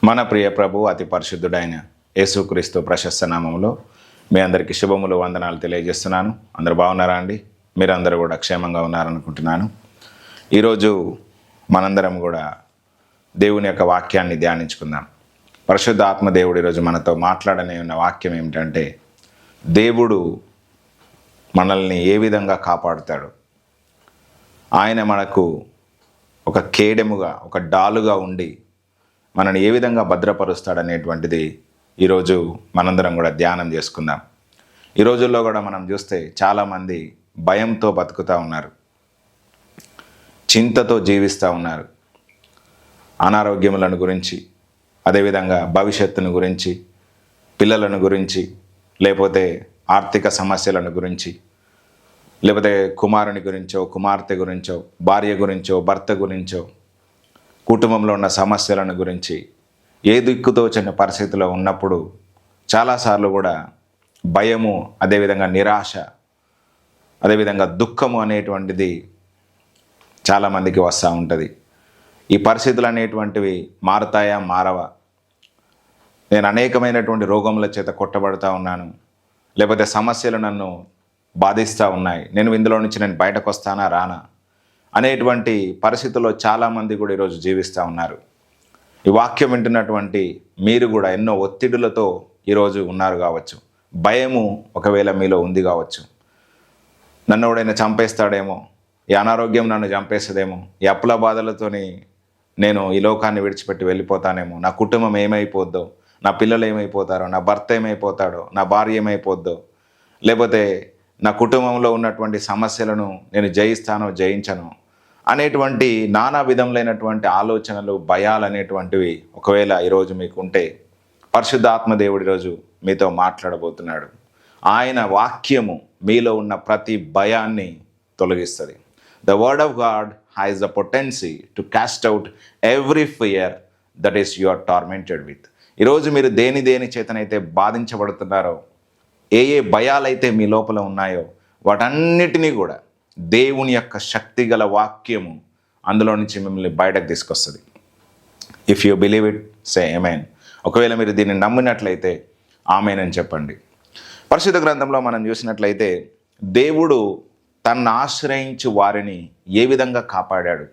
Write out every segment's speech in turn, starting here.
మన ప్రియ ప్రభు అతి పరిశుద్ధుడైన యేసుక్రీస్తు ప్రశస్త నామములో మీ అందరికీ శుభములు వందనాలు తెలియజేస్తున్నాను. అందరూ బాగున్నారా అండి? మీరందరూ కూడా క్షేమంగా ఉన్నారనుకుంటున్నాను. ఈరోజు మనందరం కూడా దేవుని యొక్క వాక్యాన్ని ధ్యానించుకుందాం. పరిశుద్ధ ఆత్మదేవుడు ఈరోజు మనతో మాట్లాడనే ఉన్న వాక్యం ఏమిటంటే, దేవుడు మనల్ని ఏ విధంగా కాపాడుతాడు, ఆయన మనకు ఒక కేడెముగా, ఒక డాలుగా ఉండి మనల్ని ఏ విధంగా భద్రపరుస్తాడనేటువంటిది ఈరోజు మనందరం కూడా ధ్యానం చేసుకుందాం. ఈ రోజుల్లో కూడా మనం చూస్తే చాలామంది భయంతో బతుకుతూ ఉన్నారు, చింతతో జీవిస్తూ ఉన్నారు. అనారోగ్యములను గురించి, అదేవిధంగా భవిష్యత్తును గురించి, పిల్లలను గురించి, లేకపోతే ఆర్థిక సమస్యలను గురించి, లేకపోతే కుమారుని గురించో, కుమార్తె గురించో, భార్య గురించో, భర్త గురించో, కుటుంబంలో ఉన్న సమస్యలను గురించి ఏ దిక్కుతోచని పరిస్థితిలో ఉన్నప్పుడు చాలాసార్లు కూడా భయము, అదేవిధంగా నిరాశ, అదేవిధంగా దుఃఖము అనేటువంటిది చాలామందికి వస్తూ ఉంటుంది. ఈ పరిస్థితులు అనేటువంటివి మారతాయా, మారవా? నేను అనేకమైనటువంటి రోగముల చేత కొట్టబడుతూ ఉన్నాను, లేకపోతే సమస్యలు నన్ను బాధిస్తూ ఉన్నాయి, ఇందులో నుంచి నేను బయటకు వస్తానా, రానా అనేటువంటి పరిస్థితుల్లో చాలామంది కూడా ఈరోజు జీవిస్తూ ఉన్నారు. ఈ వాక్యం వింటున్నటువంటి మీరు కూడా ఎన్నో ఒత్తిడులతో ఈరోజు ఉన్నారు కావచ్చు. భయము ఒకవేళ మీలో ఉంది కావచ్చు. నన్ను ఎవడైనా చంపేస్తాడేమో, ఈ అనారోగ్యం నన్ను చంపేస్తుందేమో, ఈ అప్పుల బాధలతోని నేను ఈ లోకాన్ని విడిచిపెట్టి వెళ్ళిపోతానేమో, నా కుటుంబం ఏమైపోద్దో, నా పిల్లలు ఏమైపోతారో, నా భర్త ఏమైపోతాడో, నా భార్య ఏమైపోద్దో, లేకపోతే నా కుటుంబంలో ఉన్నటువంటి సమస్యలను నేను జయించను అనేటువంటి నానా విధములైనటువంటి ఆలోచనలు, భయాలు అనేటువంటివి ఒకవేళ ఈరోజు మీకు ఉంటే, పరిశుద్ధాత్మ దేవుడు ఈరోజు మీతో మాట్లాడబోతున్నాడు. ఆయన వాక్యము మీలో ఉన్న ప్రతి భయాన్ని తొలగిస్తుంది. The word of God has the potency to cast out every fear that is you are tormented with. ఈరోజు మీరు దేని చేతనైతే బాధించబడుతున్నారో, ఏ భయాలైతే మీ లోపల ఉన్నాయో వాటన్నిటినీ కూడా దేవుని యొక్క శక్తి గల వాక్యము అందులో నుంచి మిమ్మల్ని బయటకు తీసుకొస్తుంది. ఇఫ్ యూ బిలీవ్ ఇట్, సే ఆమేన్. ఒకవేళ మీరు దీన్ని నమ్మినట్లయితే ఆమేన్ అని చెప్పండి. పరిశుద్ధ గ్రంథంలో మనం చూసినట్లయితే దేవుడు తనను ఆశ్రయించు వారిని ఏ విధంగా కాపాడాడు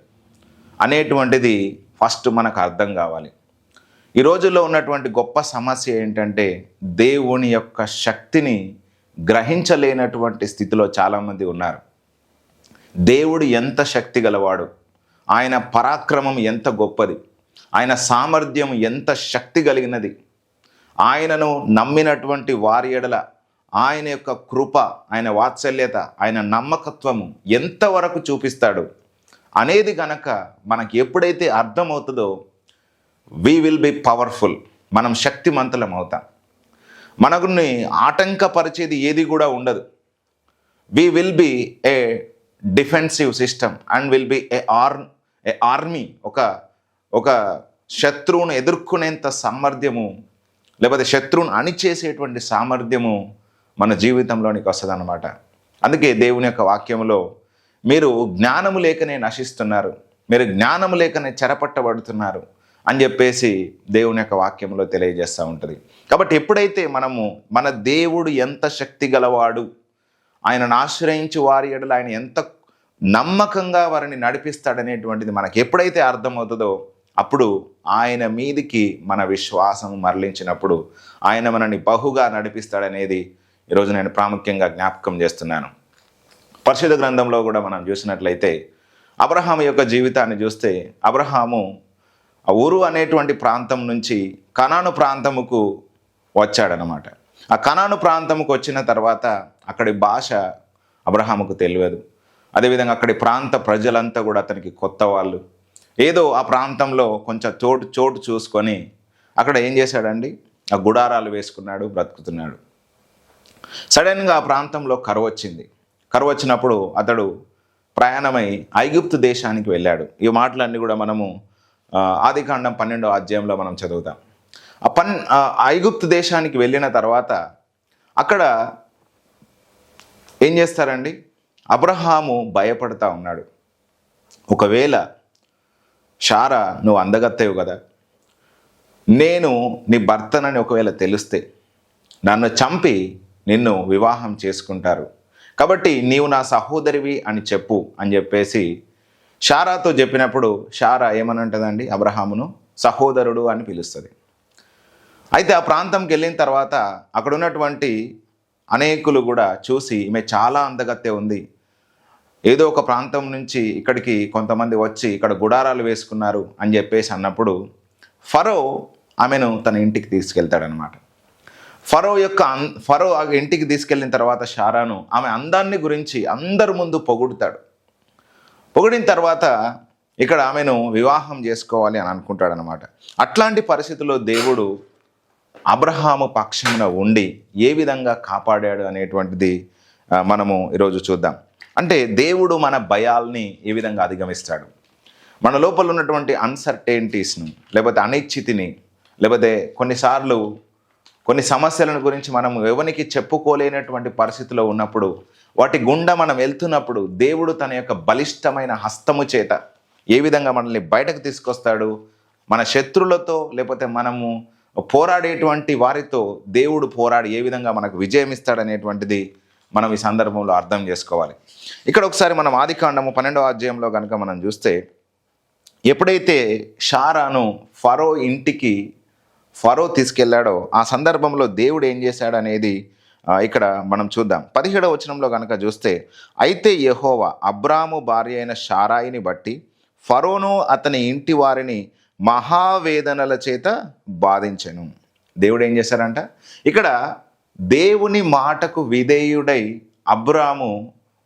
అనేటువంటిది ఫస్ట్ మనకు అర్థం కావాలి. ఈ రోజుల్లో ఉన్నటువంటి గొప్ప సమస్య ఏంటంటే, దేవుని యొక్క శక్తిని గ్రహించలేనటువంటి స్థితిలో చాలామంది ఉన్నారు. దేవుడు ఎంత శక్తి గలవాడు, ఆయన పరాక్రమం ఎంత గొప్పది, ఆయన సామర్థ్యం ఎంత శక్తి కలిగినది, ఆయనను నమ్మినటువంటి వారి ఎడల ఆయన యొక్క కృప, ఆయన వాత్సల్యత, ఆయన నమ్మకత్వము ఎంతవరకు చూపిస్తాడు అనేది కనుక మనకి ఎప్పుడైతే అర్థమవుతుందో, వీ విల్ బి పవర్ఫుల్, మనం శక్తిమంతులం అవుతాం. మనకుని ఆటంకపరిచేది ఏది కూడా ఉండదు. We will be A defensive system and will be A army. ఒక శత్రువును ఎదుర్కొనేంత సామర్థ్యము, లేకపోతే శత్రువును అణిచేసేటువంటి సామర్థ్యము మన జీవితంలోనికి వస్తుంది అన్నమాట. అందుకే దేవుని యొక్క వాక్యంలో, మీరు జ్ఞానము లేకనే నశిస్తున్నారు, మీరు జ్ఞానము లేకనే చెరపట్టబడుతున్నారు అని చెప్పేసి దేవుని యొక్క వాక్యంలో తెలియజేస్తూ ఉంటుంది. కాబట్టి ఎప్పుడైతే మనము మన దేవుడు ఎంత శక్తి గలవాడు, ఆయనను ఆశ్రయించి వారి ఎడల ఆయన ఎంత నమ్మకంగా వారిని నడిపిస్తాడనేటువంటిది మనకి ఎప్పుడైతే అర్థమవుతుందో, అప్పుడు ఆయన మీదికి మన విశ్వాసం మరలించినప్పుడు ఆయన మనని బహుగా నడిపిస్తాడనేది ఈరోజు నేను ప్రాముఖ్యంగా జ్ఞాపకం చేస్తున్నాను. పరిశుద్ధ గ్రంథంలో కూడా మనం చూసినట్లయితే అబ్రహాము యొక్క జీవితాన్ని చూస్తే, అబ్రహాము ఆ ఊరు అనేటువంటి ప్రాంతం నుంచి కనాను ప్రాంతముకు వచ్చాడనమాట. ఆ కనాను ప్రాంతముకు వచ్చిన తర్వాత అక్కడి భాష అబ్రహాముకు తెలియదు. అదేవిధంగా అక్కడి ప్రాంత ప్రజలంతా కూడా అతనికి కొత్త వాళ్ళు. ఏదో ఆ ప్రాంతంలో కొంచెం చోటు చూసుకొని అక్కడ ఏం చేశాడండి, ఆ గుడారాలు వేసుకున్నాడు, బ్రతుకుతున్నాడు. సడన్గా ఆ ప్రాంతంలో కరువు వచ్చింది. కరువు వచ్చినప్పుడు అతడు ప్రయాణమై ఐగుప్తు దేశానికి వెళ్ళాడు. ఈ మాటలన్నీ కూడా మనము ఆదికాండం 12వ అధ్యాయంలో మనం చదువుతాం. ఐగుప్తు దేశానికి వెళ్ళిన తర్వాత అక్కడ ఏం చేస్తారండి, అబ్రహాము భయపడతా ఉన్నాడు. ఒకవేళ శారా, నువ్వు అందగత్తేవు కదా, నేను నీ భర్తనని ఒకవేళ తెలిస్తే నన్ను చంపి నిన్ను వివాహం చేసుకుంటారు, కాబట్టి నీవు నా సహోదరివి అని చెప్పు అని చెప్పేసి షారాతో చెప్పినప్పుడు షారా ఏమనంటదండి, అబ్రహామును సహోదరుడు అని పిలుస్తుంది. అయితే ఆ ప్రాంతంకి వెళ్ళిన తర్వాత అక్కడ ఉన్నటువంటి అనేకులు కూడా చూసి ఈమె చాలా అందగత్తె ఉంది, ఏదో ఒక ప్రాంతం నుంచి ఇక్కడికి కొంతమంది వచ్చి ఇక్కడ గుడారాలు వేసుకున్నారు అని చెప్పేసి అన్నప్పుడు ఫరో ఆమెను తన ఇంటికి తీసుకెళ్తాడనమాట. ఫరో ఆ ఇంటికి తీసుకెళ్ళిన తర్వాత షారాను ఆమె అందాన్ని గురించి అందరి ముందు పొగుడుతాడు. పొగిడిన తర్వాత ఇక్కడ ఆమెను వివాహం చేసుకోవాలి అని అనుకుంటాడనమాట. అట్లాంటి పరిస్థితుల్లో దేవుడు అబ్రహాము పక్షమున ఉండి ఏ విధంగా కాపాడాడు అనేటువంటిది మనము ఈరోజు చూద్దాం. అంటే దేవుడు మన భయాల్ని ఏ విధంగా అధిగమిస్తాడు, మన లోపల ఉన్నటువంటి అన్సర్టైనిటీస్ను, లేకపోతే అనిశ్చితిని, లేకపోతే కొన్నిసార్లు కొన్ని సమస్యలను గురించి మనం ఎవరికి చెప్పుకోలేనటువంటి పరిస్థితిలో ఉన్నప్పుడు, వాటి గుండా మనం వెళ్తున్నప్పుడు దేవుడు తన యొక్క బలిష్టమైన హస్తము చేత ఏ విధంగా మనల్ని బయటకు తీసుకొస్తాడు, మన శత్రులతో లేకపోతే మనము పోరాడేటువంటి వారితో దేవుడు పోరాడి ఏ విధంగా మనకు విజయం ఇస్తాడనేటువంటిది మనం ఈ సందర్భంలో అర్థం చేసుకోవాలి. ఇక్కడ ఒకసారి మనం ఆదికాండము 12వ అధ్యాయంలో కనుక మనం చూస్తే, ఎప్పుడైతే షారాను ఫరో తీసుకెళ్లాడో ఆ సందర్భంలో దేవుడు ఏం చేశాడు అనేది ఇక్కడ మనం చూద్దాం. 17వ వచనంలో కనుక చూస్తే, అయితే యెహోవా అబ్రాము భార్య అయిన షారాయిని బట్టి ఫరోను అతని ఇంటి వారిని మహావేదనల చేత బాధించెను. దేవుడు ఏం చేశారంట, ఇక్కడ దేవుని మాటకు విధేయుడై అబ్రాము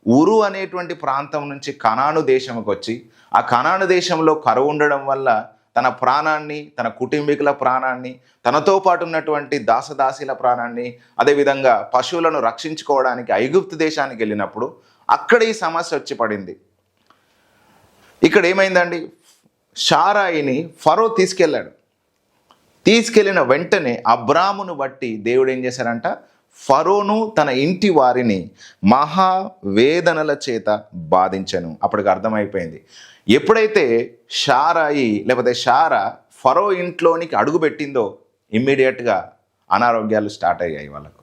ఉరు అనేటువంటి ప్రాంతం నుంచి కనాను దేశంకి వచ్చి, ఆ కనాను దేశంలో కరువు ఉండడం వల్ల తన ప్రాణాన్ని, తన కుటుంబీకుల ప్రాణాన్ని, తనతో పాటు ఉన్నటువంటి దాసదాసీల ప్రాణాన్ని, అదేవిధంగా పశువులను రక్షించుకోవడానికి ఐగుప్తు దేశానికి వెళ్ళినప్పుడు అక్కడ ఈ సమస్య వచ్చి పడింది. ఇక్కడ ఏమైందండి, షారాయిని ఫరో తీసుకెళ్ళిన వెంటనే అబ్రామును బట్టి దేవుడు ఏం చేశారంట, ఫరోను తన ఇంటి వారిని మహావేదనల చేత బాధించెను. అప్పటికి అర్థమైపోయింది, ఎప్పుడైతే షారా ఫరో ఇంట్లోనికి అడుగుపెట్టిందో ఇమ్మీడియట్గా అనారోగ్యాలు స్టార్ట్ అయ్యాయి వాళ్ళకు,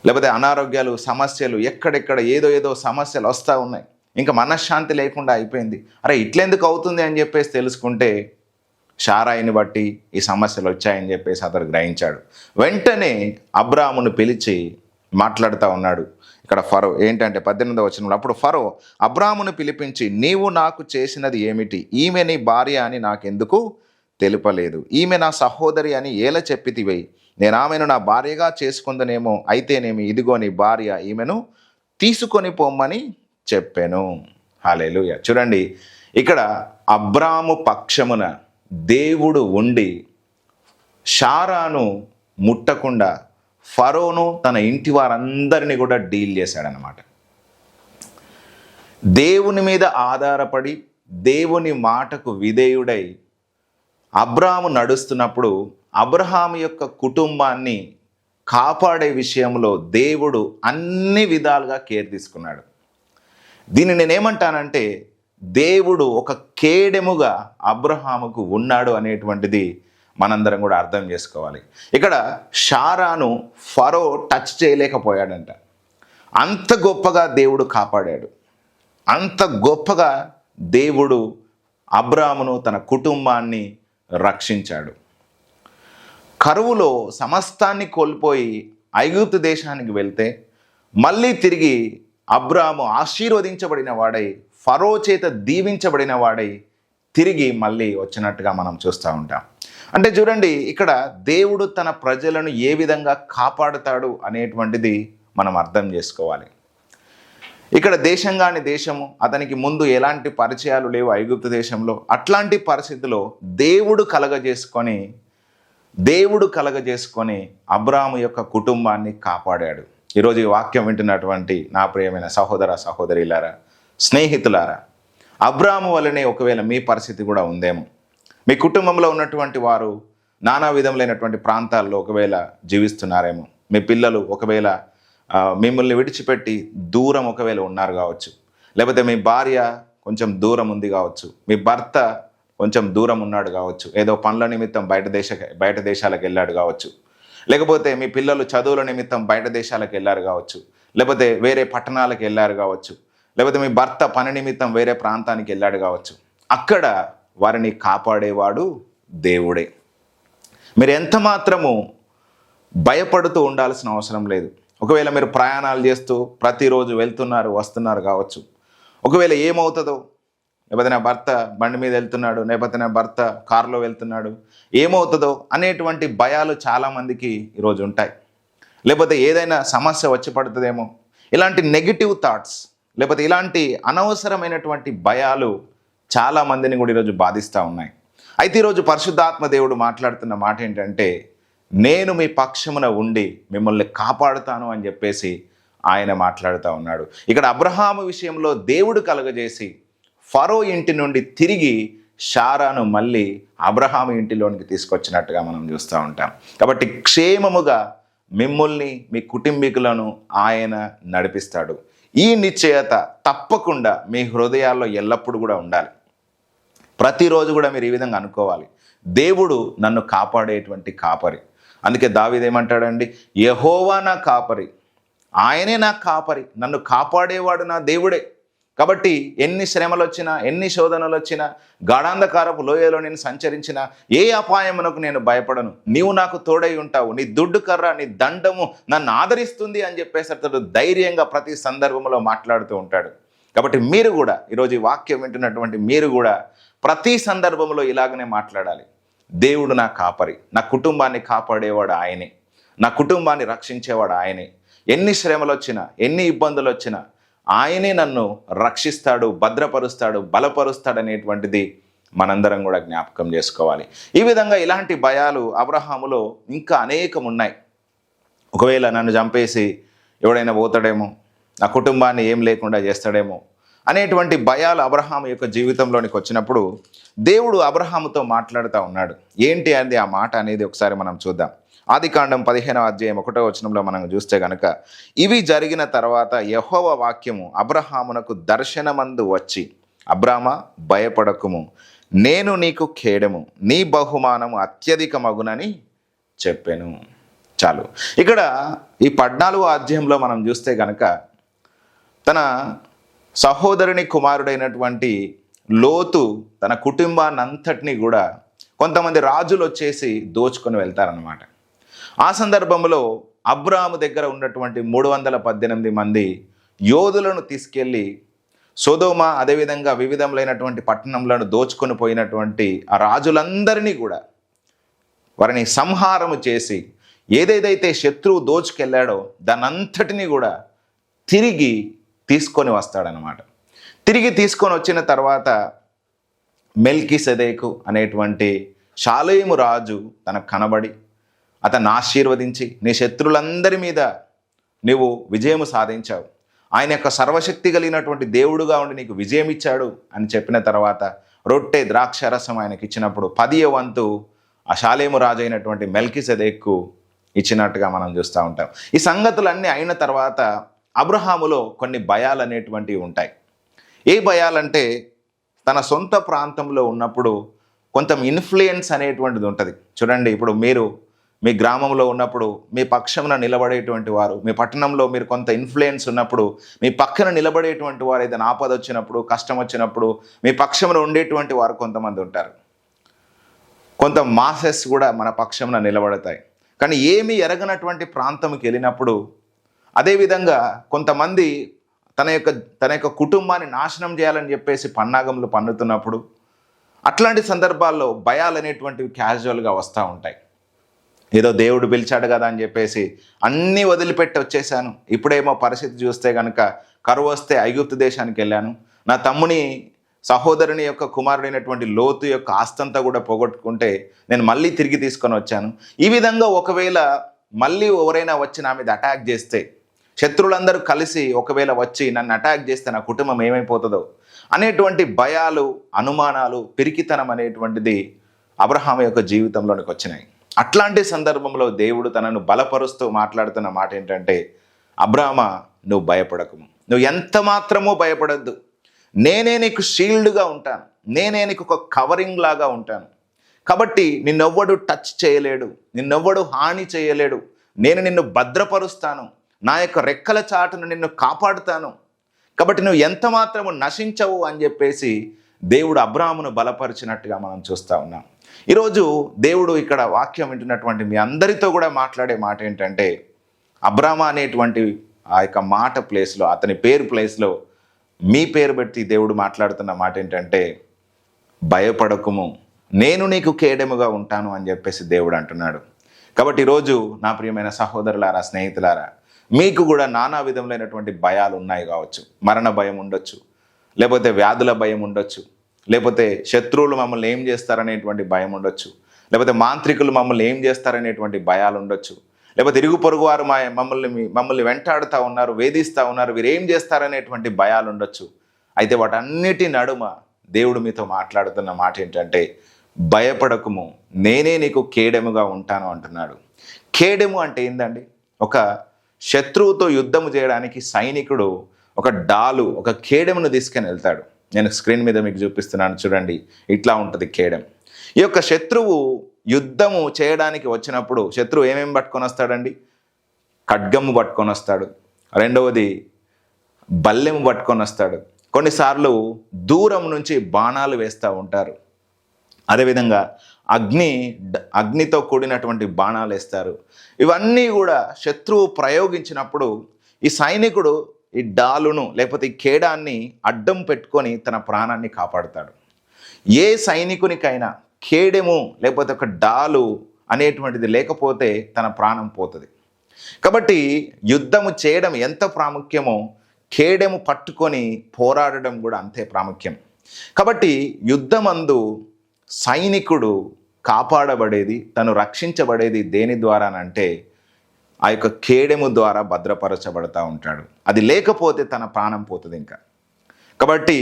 లేకపోతే అనారోగ్యాలు, సమస్యలు, ఎక్కడెక్కడ ఏదో సమస్యలు వస్తూ ఉన్నాయి. ఇంకా మనశ్శాంతి లేకుండా అయిపోయింది. అరే ఇట్లెందుకు అవుతుంది అని చెప్పేసి తెలుసుకుంటే షారాయిని బట్టి ఈ సమస్యలు వచ్చాయని చెప్పేసి అతడు గ్రహించాడు. వెంటనే అబ్రామును పిలిచి మాట్లాడుతూ ఉన్నాడు. ఇక్కడ ఫరో ఏంటంటే 18వ వచనంలో, అప్పుడు ఫరో అబ్రామును పిలిపించి, నీవు నాకు చేసినది ఏమిటి? ఈమె నీ భార్య అని నాకెందుకు తెలుపలేదు? ఈమె నా సహోదరి అని ఏల చెప్పితివై? నేను ఆమెను నా భార్యగా చేసుకుందనేమో, అయితేనేమి, ఇదిగో నీ భార్య, ఈమెను తీసుకొని పొమ్మని చెప్పాను. హల్లెలూయా. చూడండి, ఇక్కడ అబ్రాము పక్షమున దేవుడు ఉండి షారాను ముట్టకుండా ఫరోను తన ఇంటి వారందరినీ కూడా డీల్ చేశాడనమాట. దేవుని మీద ఆధారపడి దేవుని మాటకు విధేయుడై అబ్రాము నడుస్తున్నప్పుడు అబ్రహాము యొక్క కుటుంబాన్ని కాపాడే విషయంలో దేవుడు అన్ని విధాలుగా కేర్ తీసుకున్నాడు. దీన్ని నేనేమంటానంటే, దేవుడు ఒక కేడెముగా అబ్రహాముకు ఉన్నాడు అనేటువంటిది మనందరం కూడా అర్థం చేసుకోవాలి. ఇక్కడ షారాను ఫరో టచ్ చేయలేకపోయాడంట. అంత గొప్పగా దేవుడు కాపాడాడు, అంత గొప్పగా దేవుడు అబ్రామును, తన కుటుంబాన్ని రక్షించాడు. కరువులో సమస్తాన్ని కోల్పోయి ఐగుప్తు దేశానికి వెళ్తే మళ్ళీ తిరిగి అబ్రాము ఆశీర్వదించబడిన వాడై, ఫరో చేత దీవించబడిన వాడై తిరిగి మళ్ళీ వచ్చినట్టుగా మనం చూస్తూ ఉంటాం. అంటే చూడండి, ఇక్కడ దేవుడు తన ప్రజలను ఏ విధంగా కాపాడుతాడు అనేటువంటిది మనం అర్థం చేసుకోవాలి. ఇక్కడ దేశంగాని దేశము, అతనికి ముందు ఎలాంటి పరిచయాలు లేవు ఐగుప్తు దేశంలో. అట్లాంటి పరిస్థితిలో దేవుడు కలగజేసుకొని అబ్రాము యొక్క కుటుంబాన్ని కాపాడాడు. ఈరోజు ఈ వాక్యం వింటున్నటువంటి నా ప్రియమైన సహోదర సహోదరులారా, స్నేహితులారా, అబ్రాము వల్లనే ఒకవేళ మీ పరిస్థితి కూడా ఉందేమో. మీ కుటుంబంలో ఉన్నటువంటి వారు నానా విధములైనటువంటి ప్రాంతాల్లో ఒకవేళ జీవిస్తున్నారేమో. మీ పిల్లలు ఒకవేళ మిమ్మల్ని విడిచిపెట్టి దూరం ఒకవేళ ఉన్నారు కావచ్చు, లేకపోతే మీ భార్య కొంచెం దూరం ఉంది కావచ్చు, మీ భర్త కొంచెం దూరం ఉన్నాడు కావచ్చు, ఏదో పనుల నిమిత్తం బయట దేశాలకు వెళ్ళాడు కావచ్చు, లేకపోతే మీ పిల్లలు చదువుల నిమిత్తం బయట దేశాలకు వెళ్ళారు కావచ్చు, లేకపోతే వేరే పట్టణాలకు వెళ్ళారు కావచ్చు, లేకపోతే మీ భర్త పని నిమిత్తం వేరే ప్రాంతానికి వెళ్ళాడు కావచ్చు. అక్కడ వారిని కాపాడేవాడు దేవుడే. మీరు ఎంత మాత్రము భయపడుతూ ఉండాల్సిన అవసరం లేదు. ఒకవేళ మీరు ప్రయాణాలు చేస్తూ ప్రతిరోజు వెళ్తున్నారు వస్తున్నారు కావచ్చు, ఒకవేళ ఏమవుతుందో, లేకపోతే నా భర్త బండి మీద వెళ్తున్నాడు, లేకపోతే నా భర్త కారులో వెళ్తున్నాడు, ఏమవుతుందో అనేటువంటి భయాలు చాలామందికి ఈరోజు ఉంటాయి. లేకపోతే ఏదైనా సమస్య వచ్చి పడుతుందేమో, ఇలాంటి నెగిటివ్ థాట్స్, లేకపోతే ఇలాంటి అనవసరమైనటువంటి భయాలు చాలామందిని కూడా ఈరోజు బాధిస్తూ ఉన్నాయి. అయితే ఈరోజు పరిశుద్ధాత్మ దేవుడు మాట్లాడుతున్న మాట ఏంటంటే, నేను మీ పక్షమున ఉండి మిమ్మల్ని కాపాడుతాను అని చెప్పేసి ఆయన మాట్లాడుతూ ఉన్నాడు. ఇక్కడ అబ్రహాము విషయంలో దేవుడు కలుగజేసి ఫరో ఇంటి నుండి తిరిగి షారాను మళ్ళీ అబ్రహాము ఇంటిలోనికి తీసుకొచ్చినట్టుగా మనం చూస్తూ ఉంటాం. కాబట్టి క్షేమముగా మిమ్మల్ని మీ కుటుంబీకులను ఆయన నడిపిస్తాడు. ఈ నిశ్చయత తప్పకుండా మీ హృదయాల్లో ఎల్లప్పుడూ కూడా ఉండాలి. ప్రతిరోజు కూడా మీరు ఈ విధంగా అనుకోవాలి, దేవుడు నన్ను కాపాడేటువంటి కాపరి. అందుకే దావీదు ఏమంటాడండి, యెహోవా నా కాపరి, ఆయనే నా కాపరి, నన్ను కాపాడేవాడు నా దేవుడే. కాబట్టి ఎన్ని శ్రమలు వచ్చినా, ఎన్ని శోధనలు వచ్చినా, గాఢాంధకారపు లోయలో నేను సంచరించిన ఏ అపాయమునకు నేను భయపడను, నీవు నాకు తోడై ఉంటావు, నీ దుడ్డు కర్ర నీ దండము నన్ను ఆదరిస్తుంది అని చెప్పేసి అతడు ధైర్యంగా ప్రతి సందర్భంలో మాట్లాడుతూ ఉంటాడు. కాబట్టి మీరు కూడా ఈరోజు ఈ వాక్యం వింటున్నటువంటి మీరు కూడా ప్రతి సందర్భంలో ఇలాగనే మాట్లాడాలి. దేవుడు నా కాపరి, నా కుటుంబాన్ని కాపాడేవాడు ఆయనే, నా కుటుంబాన్ని రక్షించేవాడు ఆయనే. ఎన్ని శ్రమలు వచ్చినా, ఎన్ని ఇబ్బందులు వచ్చినా ఆయనే నన్ను రక్షిస్తాడు, భద్రపరుస్తాడు, బలపరుస్తాడు అనేటువంటిది మనందరం కూడా జ్ఞాపకం చేసుకోవాలి. ఈ విధంగా ఇలాంటి భయాలు అబ్రహాములో ఇంకా అనేకం ఉన్నాయి. ఒకవేళ నన్ను చంపేసి ఎవడైనా పోతాడేమో, నా కుటుంబాన్ని ఏం లేకుండా చేస్తాడేమో అనేటువంటి భయాలు అబ్రహాము యొక్క జీవితంలోనికి వచ్చినప్పుడు దేవుడు అబ్రహాముతో మాట్లాడుతూ ఉన్నాడు. ఏంటి అనేది ఆ మాట అనేది ఒకసారి మనం చూద్దాం. ఆదికాండం 15వ అధ్యాయం 1వ వచనంలో మనం చూస్తే గనుక, ఇవి జరిగిన తర్వాత యెహోవా వాక్యము అబ్రహామునకు దర్శనమందు వచ్చి, అబ్రామా భయపడకుము, నేను నీకు ఖేడము, నీ బహుమానము అత్యధికమగునని చెప్పాను. చాలు. ఇక్కడ ఈ 14వ అధ్యాయంలో మనం చూస్తే గనక తన సహోదరుని కుమారుడైనటువంటి లోతు తన కుటుంబాన్ని అంతటినీ కూడా కొంతమంది రాజులు వచ్చేసి దోచుకొని వెళ్తారనమాట. ఆ సందర్భంలో అబ్రాము దగ్గర ఉన్నటువంటి 318 మంది యోధులను తీసుకెళ్ళి సొదొమ అదేవిధంగా వివిధములైనటువంటి పట్టణంలను దోచుకొని పోయినటువంటి ఆ రాజులందరినీ కూడా వారిని సంహారము చేసి ఏదేదైతే శత్రువు దోచుకెళ్ళాడో దానంతటినీ కూడా తిరిగి తీసుకొని వస్తాడనమాట. తిరిగి తీసుకొని వచ్చిన తర్వాత మెల్కీసెదెకు అనేటువంటి షాలేము రాజు తనకు కనబడి అతన్ని ఆశీర్వదించి, నీ శత్రులందరి మీద నీవు విజయము సాధించావు, ఆయన యొక్క సర్వశక్తి కలిగినటువంటి దేవుడుగా ఉండి నీకు విజయం ఇచ్చాడు అని చెప్పిన తర్వాత రొట్టె ద్రాక్షరసం ఆయనకి ఇచ్చినప్పుడు 10వ వంతు ఆ షాలేము రాజు అయినటువంటి మెల్కీసెదెకు ఇచ్చినట్టుగా మనం చూస్తూ ఉంటాం. ఈ సంగతులన్నీ అయిన తర్వాత అబ్రహాములో కొన్ని భయాలు అనేటువంటివి ఉంటాయి. ఏ భయాలంటే, తన సొంత ప్రాంతంలో ఉన్నప్పుడు కొంత ఇన్ఫ్లుయెన్స్ అనేటువంటిది ఉంటుంది. చూడండి, ఇప్పుడు మీరు మీ గ్రామంలో ఉన్నప్పుడు మీ పక్షమున నిలబడేటువంటి వారు, మీ పట్టణంలో మీరు కొంత ఇన్ఫ్లుయెన్స్ ఉన్నప్పుడు మీ పక్కన నిలబడేటువంటి వారు, ఏదైనా ఆపద వచ్చినప్పుడు, కష్టం వచ్చినప్పుడు మీ పక్షమున ఉండేటువంటి వారు కొంతమంది ఉంటారు. కొంత మాసెస్ కూడా మన పక్షమున నిలబడతాయి. కానీ ఏమీ ఎరగనటువంటి ప్రాంతంకి వెళ్ళినప్పుడు, అదేవిధంగా కొంతమంది తన యొక్క కుటుంబాన్ని నాశనం చేయాలని చెప్పేసి పన్నాగములు పన్నుతున్నప్పుడు, అట్లాంటి సందర్భాల్లో భయాలు అనేటువంటివి క్యాజువల్గా వస్తూ ఉంటాయి. ఏదో దేవుడు పిలిచాడు కదా అని చెప్పేసి అన్నీ వదిలిపెట్టి వచ్చేసాను, ఇప్పుడేమో పరిస్థితి చూస్తే కనుక కరువు వస్తే ఐగుప్తు దేశానికి వెళ్ళాను, నా తమ్ముని సహోదరుని యొక్క కుమారుడైనటువంటి లోతు యొక్క ఆస్తంతా కూడా పోగొట్టుకుంటే నేను మళ్ళీ తిరిగి తీసుకొని వచ్చాను. ఈ విధంగా ఒకవేళ మళ్ళీ ఎవరైనా వచ్చి నా మీద అటాక్ చేస్తే, శత్రువులందరూ కలిసి ఒకవేళ వచ్చి నన్ను అటాక్ చేస్తే నా కుటుంబం ఏమైపోతుందో అనేటువంటి భయాలు, అనుమానాలు, పిరికితనం అనేటువంటిది అబ్రహాము యొక్క జీవితంలోనికి వచ్చినాయి. అట్లాంటి సందర్భంలో దేవుడు తనను బలపరుస్తూ మాట్లాడుతున్న మాట ఏంటంటే, అబ్రామా నువ్వు భయపడకు, నువ్వు ఎంత మాత్రమూ భయపడద్దు, నేనే నీకు షీల్డ్గా ఉంటాను, నేనే నీకు ఒక కవరింగ్ లాగా ఉంటాను. కాబట్టి నిన్నెవ్వడు టచ్ చేయలేడు, నిన్నెవ్వడు హాని చేయలేడు. నేను నిన్ను భద్రపరుస్తాను, నా యొక్క రెక్కల చాటును నిన్ను కాపాడుతాను. కాబట్టి నువ్వు ఎంత మాత్రము నశించవు అని చెప్పేసి దేవుడు అబ్రాహామును బలపరిచినట్టుగా మనం చూస్తూ ఉన్నాం. ఈరోజు దేవుడు ఇక్కడ వాక్యం వింటున్నటువంటి మీ అందరితో కూడా మాట్లాడే మాట ఏంటంటే, అబ్రాహ్మ అనేటువంటి ఆ యొక్క మాట ప్లేస్లో, అతని పేరు ప్లేస్లో మీ పేరు పెట్టి దేవుడు మాట్లాడుతున్న మాట ఏంటంటే, భయపడకుము, నేను నీకు కేడెముగా ఉంటాను అని చెప్పేసి దేవుడు అంటున్నాడు. కాబట్టి ఈరోజు నా ప్రియమైన సహోదరులారా, స్నేహితులారా, మీకు కూడా నానా విధములైనటువంటి భయాలు ఉన్నాయి కావచ్చు. మరణ భయం ఉండొచ్చు, లేకపోతే వ్యాధుల భయం ఉండొచ్చు, లేకపోతే శత్రువులు మమ్మల్ని ఏం చేస్తారనేటువంటి భయం ఉండొచ్చు, లేకపోతే మాంత్రికులు మమ్మల్ని ఏం చేస్తారనేటువంటి భయాలు ఉండొచ్చు, లేకపోతే ఇరుగు పొరుగు వారు మమ్మల్ని వెంటాడుతూ ఉన్నారు, వేధిస్తూ ఉన్నారు, వీరు ఏం చేస్తారనేటువంటి భయాలు ఉండొచ్చు. అయితే వాటన్నిటి నడుమ దేవుడు మీతో మాట్లాడుతున్న మాట ఏంటంటే, భయపడకుము, నేనే నీకు కేడెముగా ఉంటాను అంటున్నాడు. కేడెము అంటే ఏందండి? ఒక శత్రువుతో యుద్ధము చేయడానికి సైనికుడు ఒక డాలు, ఒక కేడెమును తీసుకొని వెళ్తాడు. నేను స్క్రీన్ మీద మీకు చూపిస్తున్నాను చూడండి, ఇట్లా ఉంటుంది కేడెం. ఈ యొక్క శత్రువు యుద్ధము చేయడానికి వచ్చినప్పుడు శత్రువు ఏమేమి పట్టుకొని వస్తాడండి? ఖడ్గము పట్టుకొని వస్తాడు, రెండవది బల్లెము పట్టుకొని వస్తాడు, కొన్నిసార్లు దూరం నుంచి బాణాలు వేస్తూ ఉంటారు, అదేవిధంగా అగ్నితో కూడినటువంటి బాణాలు వేస్తారు. ఇవన్నీ కూడా శత్రువు ప్రయోగించినప్పుడు ఈ సైనికుడు ఈ డాలును లేకపోతే ఈ కేడాన్ని అడ్డం పెట్టుకొని తన ప్రాణాన్ని కాపాడుతాడు. ఏ సైనికునికైనా కేడెము లేకపోతే ఒక డాలు అనేటువంటిది లేకపోతే తన ప్రాణం పోతుంది. కాబట్టి యుద్ధము చేయడం ఎంత ప్రాముఖ్యమో కేడెము పట్టుకొని పోరాడడం కూడా అంతే ప్రాముఖ్యం. కాబట్టి యుద్ధమందు సైనికుడు కాపాడబడేది, తను రక్షించబడేది దేని ద్వారానంటే ఆ యొక్క కేడెము ద్వారా భద్రపరచబడతా ఉంటాడు. అది లేకపోతే తన ప్రాణం పోతుంది ఇంకా. కాబట్టి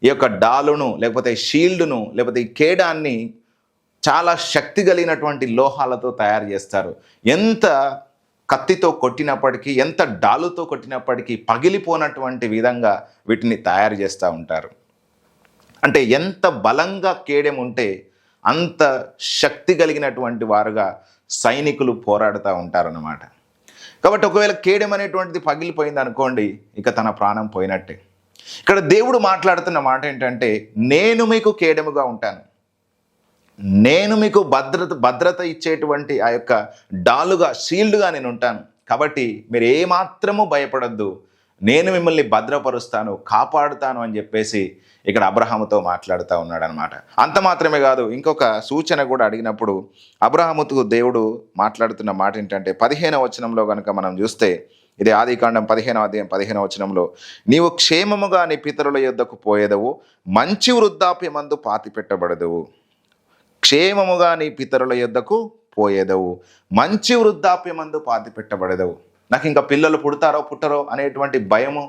ఈ యొక్క డాలును లేకపోతే షీల్డ్ను లేకపోతే ఈ కేడాన్ని చాలా శక్తి కలిగినటువంటి లోహాలతో తయారు చేస్తారు. ఎంత కత్తితో కొట్టినప్పటికీ, ఎంత డాలుతో కొట్టినప్పటికీ పగిలిపోనటువంటి విధంగా వీటిని తయారు చేస్తూ ఉంటారు. అంటే ఎంత బలంగా కేడెం ఉంటే అంత శక్తి కలిగినటువంటి వారుగా సైనికులు పోరాడుతూ ఉంటారన్నమాట. కాబట్టి ఒకవేళ కేడెం అనేటువంటిది పగిలిపోయింది అనుకోండి, ఇక తన ప్రాణం పోయినట్టే. ఇక్కడ దేవుడు మాట్లాడుతున్న మాట ఏంటంటే, నేను మీకు కేడెముగా ఉంటాను, నేను మీకు భద్రత ఇచ్చేటువంటి ఆ యొక్క డాలుగా, షీల్డ్గా నేను ఉంటాను. కాబట్టి మీరు ఏమాత్రము భయపడద్దు, నేను మిమ్మల్ని భద్రపరుస్తాను, కాపాడుతాను అని చెప్పేసి ఇక్కడ అబ్రహాముతో మాట్లాడుతూ ఉన్నాడు అనమాట. అంత మాత్రమే కాదు, ఇంకొక సూచన కూడా అడిగినప్పుడు అబ్రహాముతో దేవుడు మాట్లాడుతున్న మాట ఏంటంటే 15వ వచనంలో కనుక మనం చూస్తే, ఇది ఆదికాండం 15వ అధ్యాయం 15వ వచనంలో, నీవు క్షేమముగా నీ పితరుల యొద్దకు పోయేదవు, మంచి వృద్ధాప్యమందు పాతి పెట్టబడదువు. క్షేమముగా నీ పితరుల యొద్దకు పోయేదవు, మంచి వృద్ధాప్యమందు పాతి పెట్టబడేదవు. నాకు ఇంకా పిల్లలు పుడతారో పుట్టరో అనేటువంటి భయము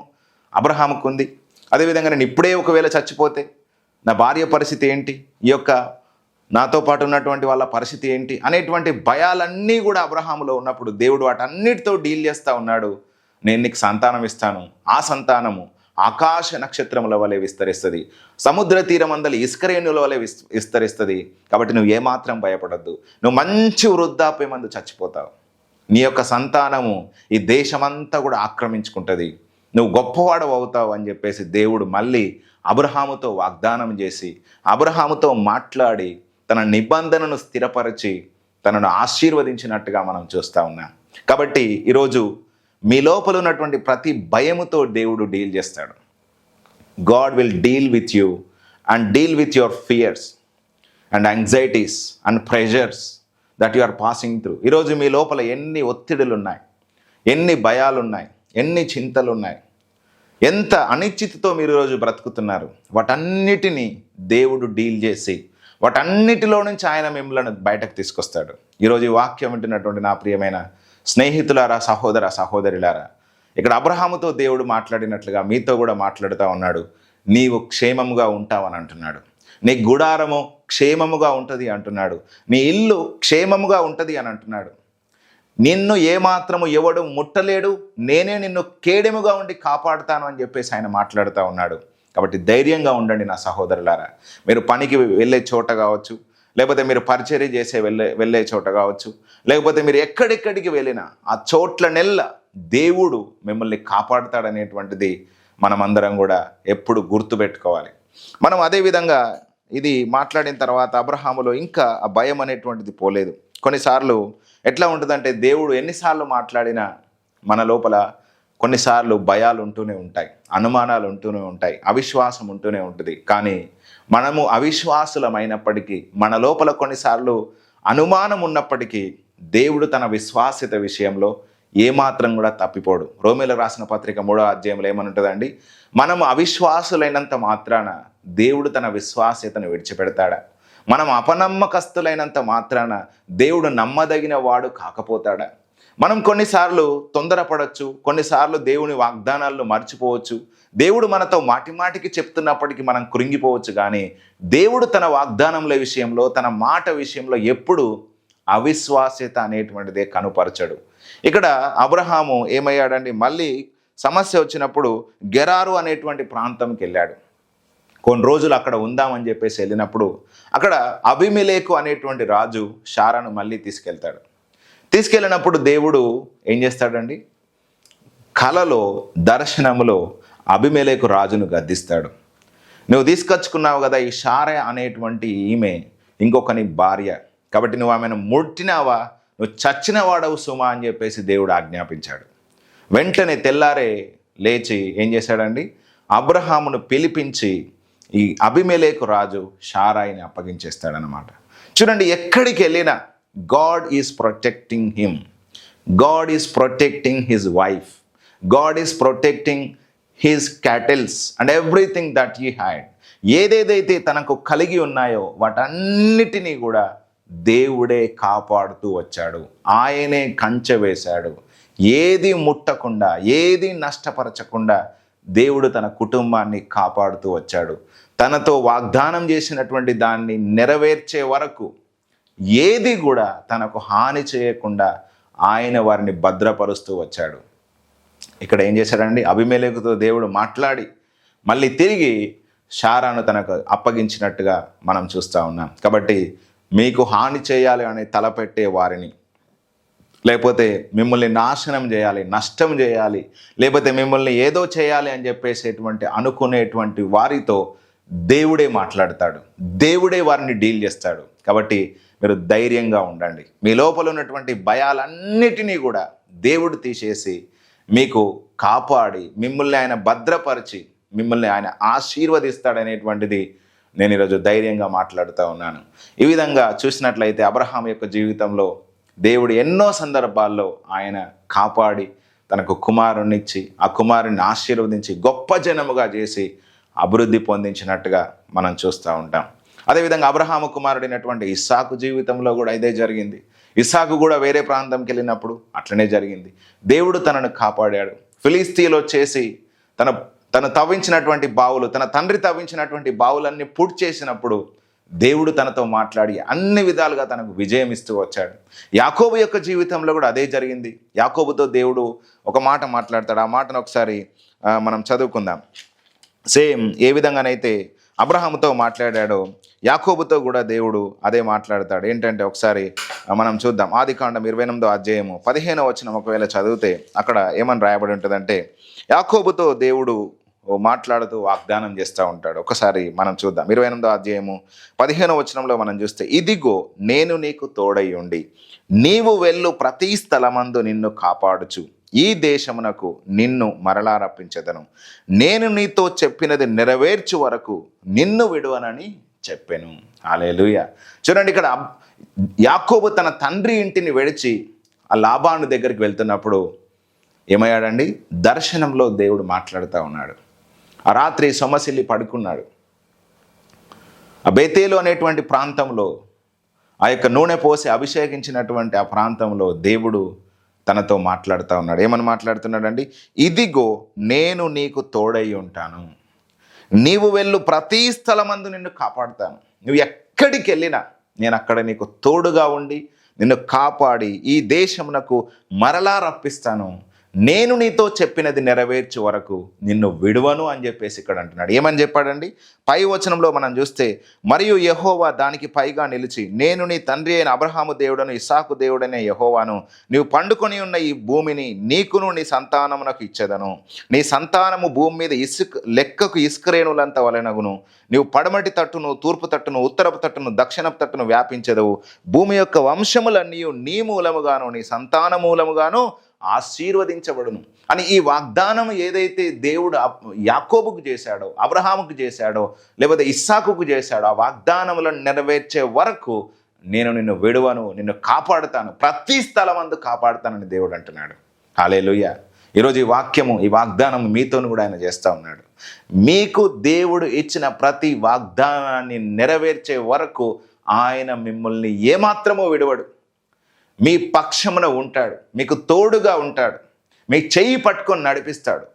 అబ్రహాముకు ఉంది. అదేవిధంగా నేను ఇప్పుడే ఒకవేళ చచ్చిపోతే నా భార్య పరిస్థితి ఏంటి, ఈ యొక్క నాతో పాటు ఉన్నటువంటి వాళ్ళ పరిస్థితి ఏంటి అనేటువంటి భయాలన్నీ కూడా అబ్రహాములో ఉన్నప్పుడు దేవుడు వాటన్నిటితో డీల్ చేస్తూ ఉన్నాడు. నేను నీకు సంతానం ఇస్తాను, ఆ సంతానము ఆకాశ నక్షత్రముల వలె విస్తరిస్తుంది, సముద్ర తీరమందలి ఇసుకరేణుల వలె విస్తరిస్తుంది. కాబట్టి నువ్వు ఏమాత్రం భయపడద్దు, నువ్వు మంచి వృద్ధాప్యమందు చచ్చిపోతావు, నీ యొక్క సంతానము ఈ దేశమంతా కూడా ఆక్రమించుకుంటుంది, నువ్వు గొప్పవాడు అవుతావు అని చెప్పేసి దేవుడు మళ్ళీ అబ్రహాముతో వాగ్దానం చేసి, అబ్రహాముతో మాట్లాడి తన నిబంధనను స్థిరపరిచి తనను ఆశీర్వదించినట్టుగా మనం చూస్తూ ఉన్నాం. కాబట్టి ఈరోజు మీ లోపల ఉన్నటువంటి ప్రతి భయముతో దేవుడు డీల్ చేస్తాడు. God will deal with you and deal with your fears and anxieties and pressures that you are passing through. ఈరోజు మీ లోపల ఎన్ని ఒత్తిడులు ఉన్నాయి, ఎన్ని భయాలు ఉన్నాయి, ఎన్ని చింతలు ఉన్నాయి, ఎంత అనిశ్చితితో మీరు ఈరోజు బ్రతుకుతున్నారు, వాటన్నిటినీ దేవుడు డీల్ చేసి వాటన్నిటిలో నుంచి ఆయన మిమ్మల్ని బయటకు తీసుకొస్తాడు. ఈరోజు ఈ వాక్యం వింటున్నటువంటి నా ప్రియమైన స్నేహితులారా, సహోదర సహోదరులారా, ఇక్కడ అబ్రహాముతో దేవుడు మాట్లాడినట్లుగా మీతో కూడా మాట్లాడుతూ ఉన్నాడు. నీవు క్షేమముగా ఉంటావని అంటున్నాడు, నీ గుడారము క్షేమముగా ఉంటుంది అంటున్నాడు, నీ ఇల్లు క్షేమముగా ఉంటుంది అని అంటున్నాడు. నిన్ను ఏమాత్రము ఎవడు ముట్టలేడు, నేనే నిన్ను కేడెముగా ఉండి కాపాడుతాను అని చెప్పేసి ఆయన మాట్లాడుతూ ఉన్నాడు. కాబట్టి ధైర్యంగా ఉండండి నా సహోదరులారా. మీరు పనికి వెళ్ళే చోట కావచ్చు, లేకపోతే మీరు పరిచర్య చేసే వెళ్ళే చోట కావచ్చు, లేకపోతే మీరు ఎక్కడెక్కడికి వెళ్ళినా ఆ చోట్ల దేవుడు మిమ్మల్ని కాపాడుతాడనేటువంటిది మనమందరం కూడా ఎప్పుడు గుర్తుపెట్టుకోవాలి. మనం అదేవిధంగా ఇది మాట్లాడిన తర్వాత అబ్రహాములో ఇంకా ఆ భయం అనేటువంటిది పోలేదు. కొన్నిసార్లు ఎట్లా ఉంటుందంటే, దేవుడు ఎన్నిసార్లు మాట్లాడినా మన లోపల కొన్నిసార్లు భయాలు ఉంటూనే ఉంటాయి, అనుమానాలు ఉంటూనే ఉంటాయి, అవిశ్వాసం ఉంటూనే ఉంటుంది. కానీ మనము అవిశ్వాసులమైనప్పటికీ, మన లోపల కొన్నిసార్లు అనుమానం ఉన్నప్పటికీ దేవుడు తన విశ్వాస్యత విషయంలో ఏమాత్రం కూడా తప్పిపోడు. రోమీయులకు రాసిన పత్రిక 3వ అధ్యాయంలో ఏమనుంటుందండి, మనం అవిశ్వాసులైనంత మాత్రాన దేవుడు తన విశ్వాస్యతను విడిచిపెడతాడా? మనం అపనమ్మకస్తులైనంత మాత్రాన దేవుడు నమ్మదగిన వాడు కాకపోతాడా? మనం కొన్నిసార్లు తొందరపడవచ్చు, కొన్నిసార్లు దేవుని వాగ్దానాలను మర్చిపోవచ్చు, దేవుడు మనతో మాటిమాటికి చెప్తున్నప్పటికీ మనం కృంగిపోవచ్చు. కానీ దేవుడు తన వాగ్దానముల విషయంలో, తన మాట విషయంలో ఎప్పుడు అవిశ్వాస్యత అనేటువంటిదే కనుపరచడు. ఇక్కడ అబ్రహాము ఏమయ్యాడండి, మళ్ళీ సమస్య వచ్చినప్పుడు గెరారు అనేటువంటి ప్రాంతంకి వెళ్ళాడు. కొన్ని రోజులు అక్కడ ఉందామని చెప్పేసి వెళ్ళినప్పుడు అక్కడ అబీమెలెకు అనేటువంటి రాజు శారాను మళ్ళీ తీసుకెళ్ళినప్పుడు దేవుడు ఏం చేస్తాడండి, కలలో దర్శనములో అబీమెలెకు రాజును గద్దిస్తాడు. నువ్వు తీసుకొచ్చుకున్నావు కదా ఈ శారా అనేటువంటి ఈమె ఇంకొకని భార్య, కాబట్టి నువ్వు ఆమెను ముట్టినావా నువ్వు చచ్చిన వాడవు సుమా అని చెప్పేసి దేవుడు ఆజ్ఞాపించాడు. వెంటనే తెల్లారే లేచి ఏం చేశాడండి, అబ్రహామును పిలిపించి ఈ అబీమెలెకు రాజు శారాయిని అప్పగించేస్తాడనమాట. చూడండి, ఎక్కడికి వెళ్ళినా God is protecting him, God is protecting his wife, God is protecting his cattles and everything that he had. ఏదేదైతే తనకు కలిగి ఉన్నాయో వాటన్నిటినీ కూడా దేవుడే కాపాడుతూ వచ్చాడు. ఆయనే కంచె వేశాడు. ఏది ముట్టకుండా, ఏది నష్టపరచకుండా దేవుడు తన కుటుంబాన్ని కాపాడుతూ వచ్చాడు. తనతో వాగ్దానం చేసినటువంటి దాన్ని నెరవేర్చే వరకు ఏది కూడా తనకు హాని చేయకుండా ఆయన వారిని భద్రపరుస్తూ వచ్చాడు. ఇక్కడ ఏం చేశాడండి, అబీమెలెకుతో దేవుడు మాట్లాడి మళ్ళీ తిరిగి శారాను తనకు అప్పగించినట్టుగా మనం చూస్తూ ఉన్నాం. కాబట్టి మీకు హాని చేయాలి అని తలపెట్టే వారిని, లేకపోతే మిమ్మల్ని నాశనం చేయాలి, నష్టం చేయాలి, లేకపోతే మిమ్మల్ని ఏదో చేయాలి అని చెప్పేసేటువంటి అనుకునేటువంటి వారితో దేవుడే మాట్లాడతాడు, దేవుడే వారిని డీల్ చేస్తాడు. కాబట్టి మీరు ధైర్యంగా ఉండండి. మీ లోపల ఉన్నటువంటి భయాలన్నిటినీ కూడా దేవుడు తీసేసి మీకు కాపాడి మిమ్మల్ని ఆయన భద్రపరిచి మిమ్మల్ని ఆయన ఆశీర్వదిస్తాడనేటువంటిది నేను ఈరోజు ధైర్యంగా మాట్లాడుతూ ఉన్నాను. ఈ విధంగా చూసినట్లయితే అబ్రహాం యొక్క జీవితంలో దేవుడు ఎన్నో సందర్భాల్లో ఆయన కాపాడి తనకు కుమారునిచ్చి ఆ కుమారుని ఆశీర్వదించి గొప్ప జనముగా చేసి అభివృద్ధి పొందించినట్టుగా మనం చూస్తూ ఉంటాం. అదేవిధంగా అబ్రహాము కుమారుడైనటువంటి ఇస్సాకు జీవితంలో కూడా ఇదే జరిగింది. ఇస్సాకు కూడా వేరే ప్రాంతంకి వెళ్ళినప్పుడు అట్లనే జరిగింది. దేవుడు తనను కాపాడాడు. ఫిలిస్తీన్లో చేసి తను తవ్వించినటువంటి బావులు, తన తండ్రి తవ్వించినటువంటి బావులన్నీ పూర్తి చేసినప్పుడు దేవుడు తనతో మాట్లాడి అన్ని విధాలుగా తనకు విజయం ఇస్తూ వచ్చాడు. యాకోబు యొక్క జీవితంలో కూడా అదే జరిగింది. యాకోబుతో దేవుడు ఒక మాట మాట్లాడతాడు. ఆ మాటను ఒకసారి మనం చదువుకుందాం. సేమ్ ఏ విధంగానైతే అబ్రహాముతో మాట్లాడాడో యాకోబుతో కూడా దేవుడు అదే మాట్లాడతాడు. ఏంటంటే ఒకసారి మనం చూద్దాం. ఆదికాండం 28వ అధ్యాయము 15వ వచనం ఒకవేళ చదివితే అక్కడ ఏమని రాయబడి ఉంటుందంటే, యాకోబుతో దేవుడు మాట్లాడుతూ వాగ్దానం చేస్తూ ఉంటాడు. ఒకసారి మనం చూద్దాం. 28వ అధ్యాయము 15వ వచనంలో మనం చూస్తే, ఇదిగో నేను నీకు తోడై ఉండి నీవు వెళ్ళు ప్రతి స్థలమందు నిన్ను కాపాడుచు ఈ దేశమునకు నిన్ను మరలా రప్పించెదను. నేను నీతో చెప్పినది నెరవేర్చు వరకు నిన్ను విడువనని చెప్పెను. హల్లెలూయా. చూడండి, ఇక్కడ యాకోబు తన తండ్రి ఇంటిని విడిచి ఆ లాబాను దగ్గరికి వెళ్తున్నప్పుడు ఏమయ్యాడండి, దర్శనంలో దేవుడు మాట్లాడుతూ ఉన్నాడు. ఆ రాత్రి సొమ్మసిల్లి పడుకున్నాడు. ఆ బేతేలు అనేటువంటి ప్రాంతంలో, ఆ యొక్క నూనె పోసి అభిషేకించినటువంటి ఆ ప్రాంతంలో దేవుడు తనతో మాట్లాడుతూ ఉన్నాడు. ఏమని మాట్లాడుతున్నాడండి, ఇదిగో నేను నీకు తోడై ఉంటాను, నీవు వెళ్ళు ప్రతి స్థలమందు నిన్ను కాపాడుతాను. నువ్వు ఎక్కడికి వెళ్ళినా నేను అక్కడ నీకు తోడుగా ఉండి నిన్ను కాపాడి ఈ దేశమునకు మరలా రప్పిస్తాను. నేను నీతో చెప్పినది నెరవేర్చే వరకు నిన్ను విడువను అని చెప్పేసి ఇక్కడ అంటున్నాడు. ఏమని చెప్పాడండి? పై వచనంలో మనం చూస్తే, మరియు యెహోవా దానికి పైగా నిలిచి, నేను నీ తండ్రి అయిన అబ్రహాము దేవుడను ఇస్సాకు దేవుడనే యెహోవాను, నీవు పండుకొని ఉన్న ఈ భూమిని నీకును నీ సంతానమునకు ఇచ్చేదను. నీ సంతానము భూమి మీద లెక్కకు ఇసుకరేణులంత వలెనగును. నీవు పడమటి తట్టును, తూర్పు తట్టును, ఉత్తరపు తట్టును, దక్షిణపు తట్టును వ్యాపించెదవు. భూమి యొక్క వంశములన్నీ నీ మూలముగాను నీ సంతాన మూలముగాను ఆశీర్వదించబడును అని ఈ వాగ్దానం ఏదైతే దేవుడు యాకోబుకు చేశాడో, అబ్రహాముకు చేశాడో, లేకపోతే ఇస్సాకుకు చేశాడో, ఆ వాగ్దానములను నెరవేర్చే వరకు నేను నిన్ను విడువను, నిన్ను కాపాడుతాను, ప్రతి స్థలమందు కాపాడుతానని దేవుడు అంటున్నాడు. హల్లెలూయా. ఈరోజు ఈ వాక్యము, ఈ వాగ్దానం మీతోను కూడా ఆయన చేస్తూ ఉన్నాడు. మీకు దేవుడు ఇచ్చిన ప్రతి వాగ్దానాన్ని నెరవేర్చే వరకు ఆయన మిమ్మల్ని ఏమాత్రమో విడవడు. మీ పక్షమున ఉంటాడు, మీకు తోడుగా ఉంటాడు, మీ చెయ్యి పట్టుకొని నడిపిస్తాడు.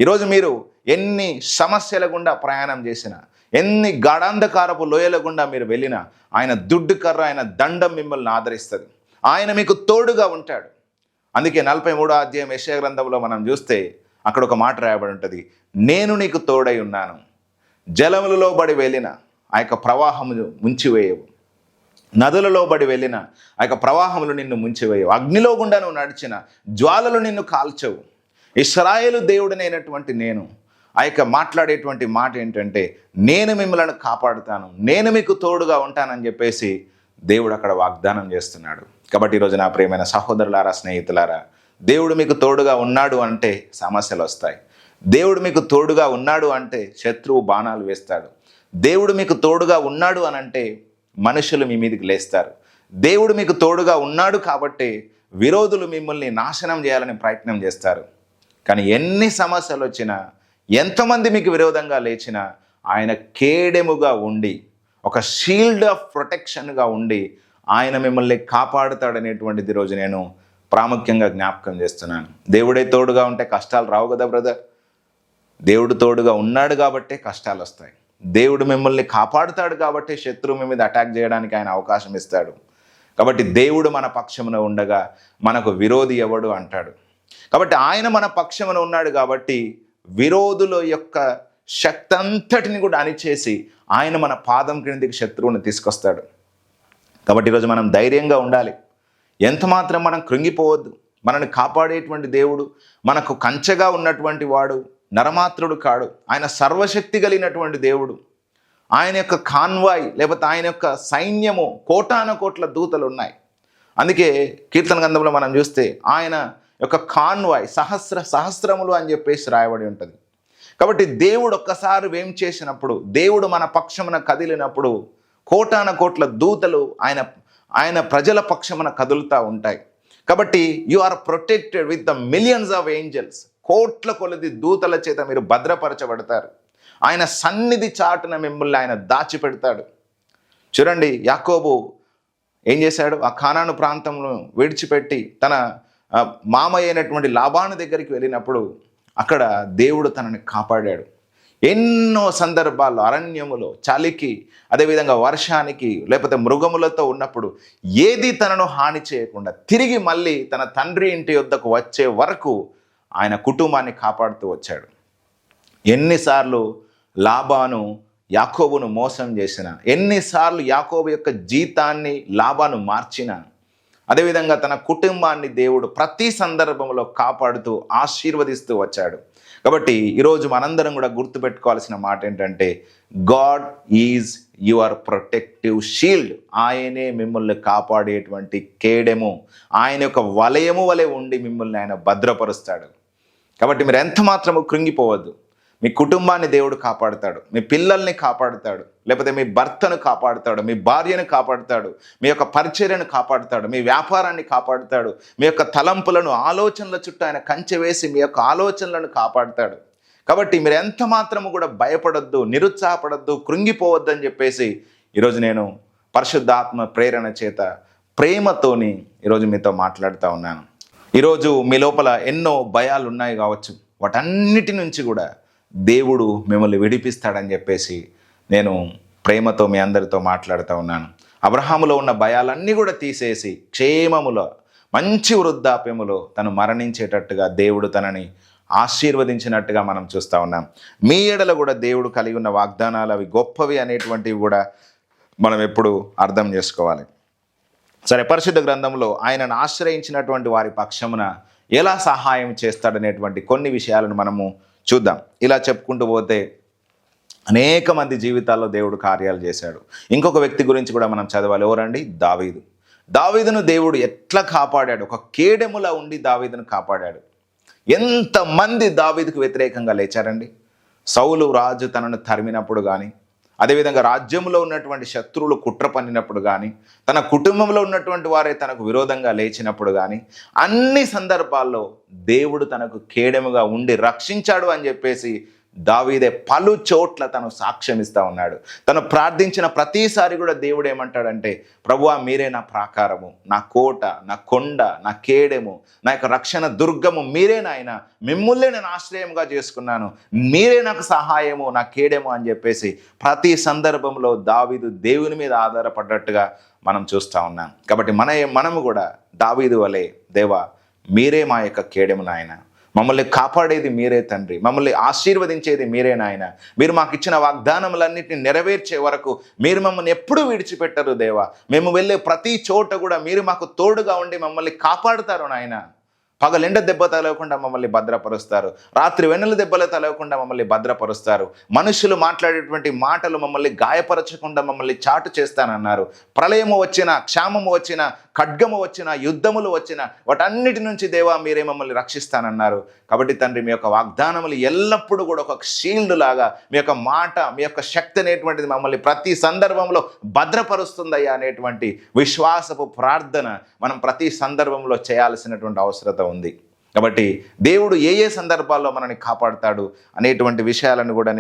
ఈరోజు మీరు ఎన్ని సమస్యల గుండా ప్రయాణం చేసినా, ఎన్ని గాఢాంధకారపు లోయల గుండా మీరు వెళ్ళినా, ఆయన దుడ్డు కర్ర, ఆయన దండం మిమ్మల్ని ఆదరిస్తుంది. ఆయన మీకు తోడుగా ఉంటాడు. అందుకే 43వ అధ్యాయం యెషయా గ్రంథంలో మనం చూస్తే అక్కడ ఒక మాట రాయబడి ఉంటుంది, నేను నీకు తోడై ఉన్నాను, జలములలో బడి వెళ్ళిన ఆ యొక్క ప్రవాహము ముంచివేయవు, నదులలో బడి వెళ్ళిన ఆ యొక్క ప్రవాహములు నిన్ను ముంచివేయవు, అగ్నిలో గుండా నువ్వు నడిచిన జ్వాలలు నిన్ను కాల్చవు. ఇశ్రాయేలు దేవుడినైనటువంటి నేను ఆ యొక్క మాట్లాడేటువంటి మాట ఏంటంటే, నేను మిమ్మల్ని కాపాడుతాను, నేను మీకు తోడుగా ఉంటానని చెప్పేసి దేవుడు అక్కడ వాగ్దానం చేస్తున్నాడు. కాబట్టి ఈరోజు నా ప్రియమైన సహోదరులారా, స్నేహితులారా, దేవుడు మీకు తోడుగా ఉన్నాడు అంటే సమస్యలు వస్తాయి. దేవుడు మీకు తోడుగా ఉన్నాడు అంటే శత్రువు బాణాలు వేస్తాడు. దేవుడు మీకు తోడుగా ఉన్నాడు అని అంటే మనుషులు మీ మీదకి లేస్తారు. దేవుడు మీకు తోడుగా ఉన్నాడు కాబట్టి విరోధులు మిమ్మల్ని నాశనం చేయాలని ప్రయత్నం చేస్తారు. కానీ ఎన్ని సమస్యలు వచ్చినా, ఎంతమంది మీకు విరోధంగా లేచినా, ఆయన కేడెముగా ఉండి, ఒక షీల్డ్ ఆఫ్ ప్రొటెక్షన్గా ఉండి ఆయన మిమ్మల్ని కాపాడుతాడనేటువంటిది ఈరోజు నేను ప్రాముఖ్యంగా జ్ఞాపకం చేస్తున్నాను. దేవుడే తోడుగా ఉంటే కష్టాలు రావు కదా బ్రదర్. దేవుడు తోడుగా ఉన్నాడు కాబట్టే కష్టాలు వస్తాయి. దేవుడు మిమ్మల్ని కాపాడుతాడు కాబట్టి శత్రువు మీ మీద అటాక్ చేయడానికి ఆయన అవకాశం ఇస్తాడు. కాబట్టి దేవుడు మన పక్షమున ఉండగా మనకు విరోధి ఎవడు అంటాడు. కాబట్టి ఆయన మన పక్షమున ఉన్నాడు కాబట్టి విరోధుల యొక్క శక్తి అంతటిని కూడా అణిచేసి ఆయన మన పాదం క్రిందికి శత్రువుని తీసుకొస్తాడు. కాబట్టి ఈరోజు మనం ధైర్యంగా ఉండాలి. ఎంత మాత్రం మనం కృంగిపోవద్దు. మనల్ని కాపాడేటువంటి దేవుడు, మనకు కంచెగా ఉన్నటువంటి వాడు నరమాత్రుడు కాడు. ఆయన సర్వశక్తి కలిగినటువంటి దేవుడు. ఆయన యొక్క కాన్వాయ్ లేకపోతే ఆయన యొక్క సైన్యము కోటాన కోట్ల దూతలు ఉన్నాయి. అందుకే కీర్తన గ్రంథంలో మనం చూస్తే ఆయన యొక్క కాన్వాయ్ సహస్రములు అని చెప్పేసి రాయబడి ఉంటుంది. కాబట్టి దేవుడు ఒక్కసారి వేం చేసినప్పుడు, దేవుడు మన పక్షమున కదిలినప్పుడు కోటాన కోట్ల దూతలు ఆయన ప్రజల పక్షమున కదులుతూ ఉంటాయి. కాబట్టి you are protected with the millions of angels. కోట్ల కొలది దూతల చేత మీరు భద్రపరచబడతారు. ఆయన సన్నిధి చాటున మిమ్మల్ని ఆయన దాచిపెడతాడు. చూడండి, యాకోబు ఏం చేశాడు? ఆ కానాను ప్రాంతంలో విడిచిపెట్టి తన మామయ్య అయినటువంటి లాబాను దగ్గరికి వెళ్ళినప్పుడు అక్కడ దేవుడు తనని కాపాడాడు. ఎన్నో సందర్భాల్లో అరణ్యములో చలికి, అదేవిధంగా వర్షానికి, లేకపోతే మృగములతో ఉన్నప్పుడు ఏది తనను హాని చేయకుండా తిరిగి మళ్ళీ తన తండ్రి ఇంటి వద్దకు వచ్చే వరకు ఆయన కుటుంబాన్ని కాపాడుతూ వచ్చాడు. ఎన్నిసార్లు లాబాను యాకోబును మోసం చేసిన, ఎన్నిసార్లు యాకోబు యొక్క జీతాన్ని లాబాను మార్చిన, అదేవిధంగా తన కుటుంబాన్ని దేవుడు ప్రతి సందర్భంలో కాపాడుతూ ఆశీర్వదిస్తూ వచ్చాడు. కాబట్టి ఈరోజు మనందరం కూడా గుర్తుపెట్టుకోవాల్సిన మాట ఏంటంటే, God is your protective shield. ఆయనే మిమ్మల్ని కాపాడేటువంటి కేడెము, ఆయన యొక్క వలయము వలె ఉండి మిమ్మల్ని ఆయన భద్రపరుస్తాడు. కాబట్టి మీరు ఎంత మాత్రము కృంగిపోవద్దు. మీ కుటుంబాన్ని దేవుడు కాపాడుతాడు, మీ పిల్లల్ని కాపాడుతాడు, లేకపోతే మీ భర్తను కాపాడుతాడు, మీ భార్యను కాపాడుతాడు, మీ యొక్క పరిచర్యను కాపాడుతాడు, మీ వ్యాపారాన్ని కాపాడుతాడు, మీ యొక్క తలంపులను, ఆలోచనల చుట్టూ ఆయన కంచె వేసి మీ యొక్క ఆలోచనలను కాపాడుతాడు. కాబట్టి మీరు ఎంత మాత్రము కూడా భయపడొద్దు, నిరుత్సాహపడొద్దు, కృంగిపోవద్దు అని చెప్పేసి ఈరోజు నేను పరిశుద్ధాత్మ ప్రేరణ చేత ప్రేమతోని ఈరోజు మీతో మాట్లాడుతూ ఉన్నాను. ఈరోజు మీ లోపల ఎన్నో భయాలు ఉన్నాయి కావచ్చు, వాటన్నిటి నుంచి కూడా దేవుడు మిమ్మల్ని విడిపిస్తాడని చెప్పేసి నేను ప్రేమతో మీ అందరితో మాట్లాడుతూ ఉన్నాను. అబ్రహాములో ఉన్న భయాలన్నీ కూడా తీసేసి క్షేమములో మంచి వృద్ధాప్యములో తను మరణించేటట్టుగా దేవుడు తనని ఆశీర్వదించినట్టుగా మనం చూస్తూ ఉన్నాం. మీ ఎడల కూడా దేవుడు కలిగి ఉన్న వాగ్దానాలు అవి గొప్పవి అనేటువంటివి కూడా మనం ఎప్పుడు అర్థం చేసుకోవాలి. సరే, పరిశుద్ధ గ్రంథంలో ఆయనను ఆశ్రయించినటువంటి వారి పక్షమున ఎలా సహాయం చేస్తాడనేటువంటి కొన్ని విషయాలను మనము చూద్దాం. ఇలా చెప్పుకుంటూ పోతే అనేక మంది జీవితాల్లో దేవుడు కార్యాలు చేశాడు. ఇంకొక వ్యక్తి గురించి కూడా మనం చదవాలి. ఎవరండి? దావీదును దేవుడు ఎట్లా కాపాడాడు? ఒక కేడెములా ఉండి దావీదును కాపాడాడు. ఎంతమంది దావీదుకు వ్యతిరేకంగా లేచారండి. సౌలు రాజు తనను తరిమినప్పుడు కానీ, అదేవిధంగా రాజ్యంలో ఉన్నటువంటి శత్రువులు కుట్ర పన్నినప్పుడు కానీ, తన కుటుంబంలో ఉన్నటువంటి వారే తనకు విరోధంగా లేచినప్పుడు కానీ, అన్ని సందర్భాల్లో దేవుడు తనకు కేడెముగా ఉండి రక్షించాడు అని చెప్పేసి దావీదే పలు చోట్ల తను సాక్ష్యం ఇస్తూ ఉన్నాడు. తను ప్రార్థించిన ప్రతిసారి కూడా దేవుడు ఏమంటాడంటే, ప్రభువా మీరే నా ప్రాకారము, నా కోట, నా కొండ, నా కేడెము, నా యొక్క రక్షణ దుర్గము మీరే నాయన, మిమ్ముల్నే నేను ఆశ్రయంగా చేసుకున్నాను, మీరే నాకు సహాయము, నా కేడెము అని చెప్పేసి ప్రతి సందర్భంలో దావీదు దేవుని మీద ఆధారపడ్డట్టుగా మనం చూస్తూ ఉన్నాం. కాబట్టి మనము కూడా దావీదు వలె, దేవా మీరే మా యొక్క కేడెము నాయన, మమ్మల్ని కాపాడేది మీరే తండ్రి, మమ్మల్ని ఆశీర్వదించేది మీరే నాయన, మీరు మాకు ఇచ్చిన వాగ్దానములన్నింటినీ నెరవేర్చే వరకు మీరు మమ్మల్ని ఎప్పుడూ విడిచిపెట్టరు దేవా, మేము వెళ్ళే ప్రతి చోట కూడా మీరు మాకు తోడుగా ఉండి మమ్మల్ని కాపాడుతారు నాయన. పగలెండ దెబ్బ తలవకుండా మమ్మల్ని భద్రపరుస్తారు, రాత్రి వెన్నెల దెబ్బలు తలవకుండా మమ్మల్ని భద్రపరుస్తారు, మనుషులు మాట్లాడేటువంటి మాటలు మమ్మల్ని గాయపరచకుండా మమ్మల్ని చాటు చేస్తానన్నారు. ప్రళయము వచ్చిన, క్షామము వచ్చిన, ఖడ్గము వచ్చిన, యుద్ధములు వచ్చిన, వాటన్నిటి నుంచి దేవా మీరే మమ్మల్ని రక్షిస్తానన్నారు. కాబట్టి తండ్రి, మీ యొక్క వాగ్దానములు ఎల్లప్పుడూ కూడా ఒక షీల్డ్ లాగా, మీ యొక్క మాట, మీ యొక్క శక్తి అనేటువంటిది మమ్మల్ని ప్రతి సందర్భంలో భద్రపరుస్తుందయ్యా అనేటువంటి విశ్వాసపు ప్రార్థన మనం ప్రతి సందర్భంలో చేయాల్సినటువంటి అవసరత ఉంది. కాబట్టి దేవుడు ఏ ఏ సందర్భాల్లో మనల్ని కాపాడుతాడు అనేటువంటి విషయాలను కూడా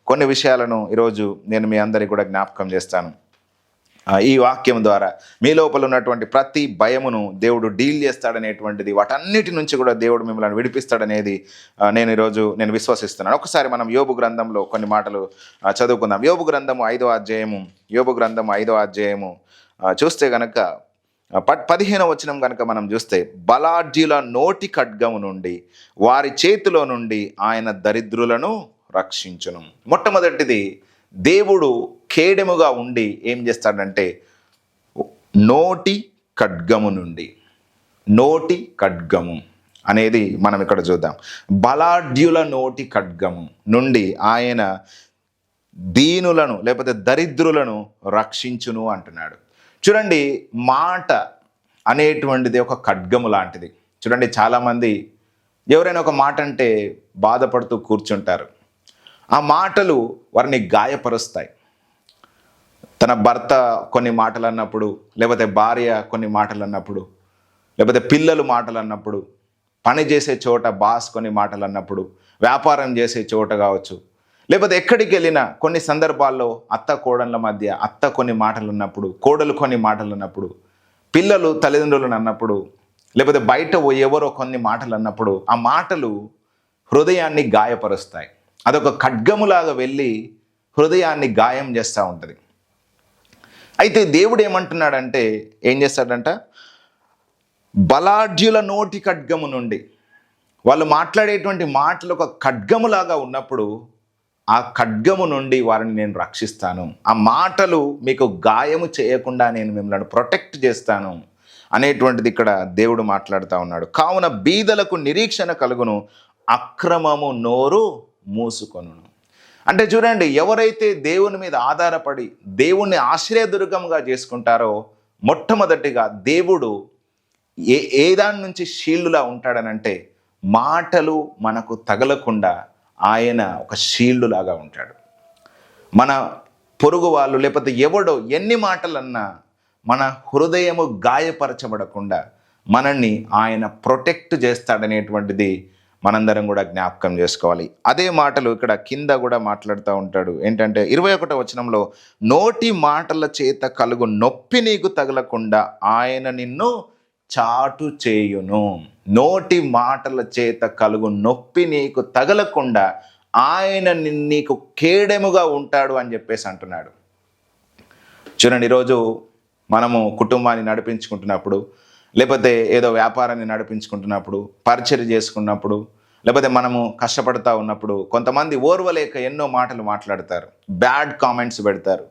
కొన్ని విషయాలను ఈరోజు నేను మీ అందరికీ కూడా జ్ఞాపకం చేస్తాను. ఈ వాక్యం ద్వారా మీ లోపల ఉన్నటువంటి ప్రతి భయమును దేవుడు డీల్ చేస్తాడనేటువంటిది, వాటన్నిటి నుంచి కూడా దేవుడు మిమ్మల్ని విడిపిస్తాడనేది నేను విశ్వసిస్తున్నాను. ఒకసారి మనం యోబు గ్రంథంలో కొన్ని మాటలు చదువుకుందాం. యోబు గ్రంథము 5వ అధ్యాయము చూస్తే గనక 15వ వచనం కనుక మనం చూస్తే, బలాఢ్యుల నోటి ఖడ్గము నుండి వారి చేతిలో నుండి ఆయన దరిద్రులను రక్షించును. మొట్టమొదటిది, దేవుడు కేడెముగా ఉండి ఏం చేస్తాడంటే, నోటి ఖడ్గము అనేది మనం ఇక్కడ చూద్దాం. బలాఢ్యుల నోటి ఖడ్గము నుండి ఆయన దీనులను లేకపోతే దరిద్రులను రక్షించును అంటున్నాడు. చూడండి, మాట అనేటువంటిది ఒక ఖడ్గము లాంటిది. చూడండి, చాలామంది ఎవరైనా ఒక మాట అంటే బాధపడుతూ కూర్చుంటారు. ఆ మాటలు వారిని గాయపరుస్తాయి. తన భర్త కొన్ని మాటలు అన్నప్పుడు, లేకపోతే భార్య కొన్ని మాటలు అన్నప్పుడు, లేకపోతే పిల్లలు మాటలు అన్నప్పుడు, పని చేసే చోట బాస్ కొన్ని మాటలు అన్నప్పుడు, వ్యాపారం చేసే చోట కావచ్చు, లేకపోతే ఎక్కడికి వెళ్ళినా కొన్ని సందర్భాల్లో అత్త కోడళ్ళ మధ్య అత్త కొన్ని మాటలు అన్నప్పుడు, కోడలు కొన్ని మాటలు అన్నప్పుడు, పిల్లలు తల్లిదండ్రులను అన్నప్పుడు, లేకపోతే బయట ఎవరో కొన్ని మాటలు అన్నప్పుడు, ఆ మాటలు హృదయాన్ని గాయపరుస్తాయి. అదొక ఖడ్గములాగా వెళ్ళి హృదయాన్ని గాయం చేస్తూ ఉంటుంది. అయితే దేవుడు ఏమంటున్నాడంటే, ఏం చేస్తాడంట, బలాఢ్యుల నోటి ఖడ్గము నుండి, వాళ్ళు మాట్లాడేటువంటి మాటలు ఒక ఖడ్గములాగా ఉన్నప్పుడు ఆ ఖడ్గము నుండి వారిని నేను రక్షిస్తాను, ఆ మాటలు మీకు గాయము చేయకుండా నేను మిమ్మల్ని ప్రొటెక్ట్ చేస్తాను అనేటువంటిది ఇక్కడ దేవుడు మాట్లాడుతూ ఉన్నాడు. కావున బీదలకు నిరీక్షణ కలుగును, అక్రమము నోరు మూసుకొను. అంటే చూడండి, ఎవరైతే దేవుని మీద ఆధారపడి దేవుణ్ణి ఆశ్రయదుర్గంగా చేసుకుంటారో, మొట్టమొదటిగా దేవుడు ఏ దాని నుంచి షీల్డ్లా ఉంటాడనంటే, మాటలు మనకు తగలకుండా ఆయన ఒక షీల్డ్ లాగా ఉంటాడు. మన పొరుగు వాళ్ళు లేకపోతే ఎవడో ఎన్ని మాటలన్నా మన హృదయము గాయపరచబడకుండా మనల్ని ఆయన ప్రొటెక్ట్ చేస్తాడనేటువంటిది మనందరం కూడా జ్ఞాపకం చేసుకోవాలి. అదే మాటలు ఇక్కడ కింద కూడా మాట్లాడుతూ ఉంటాడు. ఏంటంటే 21వ వచనంలో, నోటి మాటల చేత కలుగు నొప్పి నీకు తగలకుండా ఆయన నిన్ను చాటు చేయును. నోటి మాటల చేత కలుగు నొప్పి నీకు తగలకుండా ఆయన నీకు కేడెముగా ఉంటాడు అని చెప్పేసి అంటున్నాడు. చూడండి, ఈరోజు మనము కుటుంబాన్ని నడిపించుకుంటున్నప్పుడు లేకపోతే ఏదో వ్యాపారాన్ని నడిపించుకుంటున్నప్పుడు, పరిచర్య చేసుకున్నప్పుడు, లేకపోతే మనము కష్టపడతా ఉన్నప్పుడు కొంతమంది ఓర్వలేక ఎన్నో మాటలు మాట్లాడతారు, బ్యాడ్ కామెంట్స్ పెడతారు.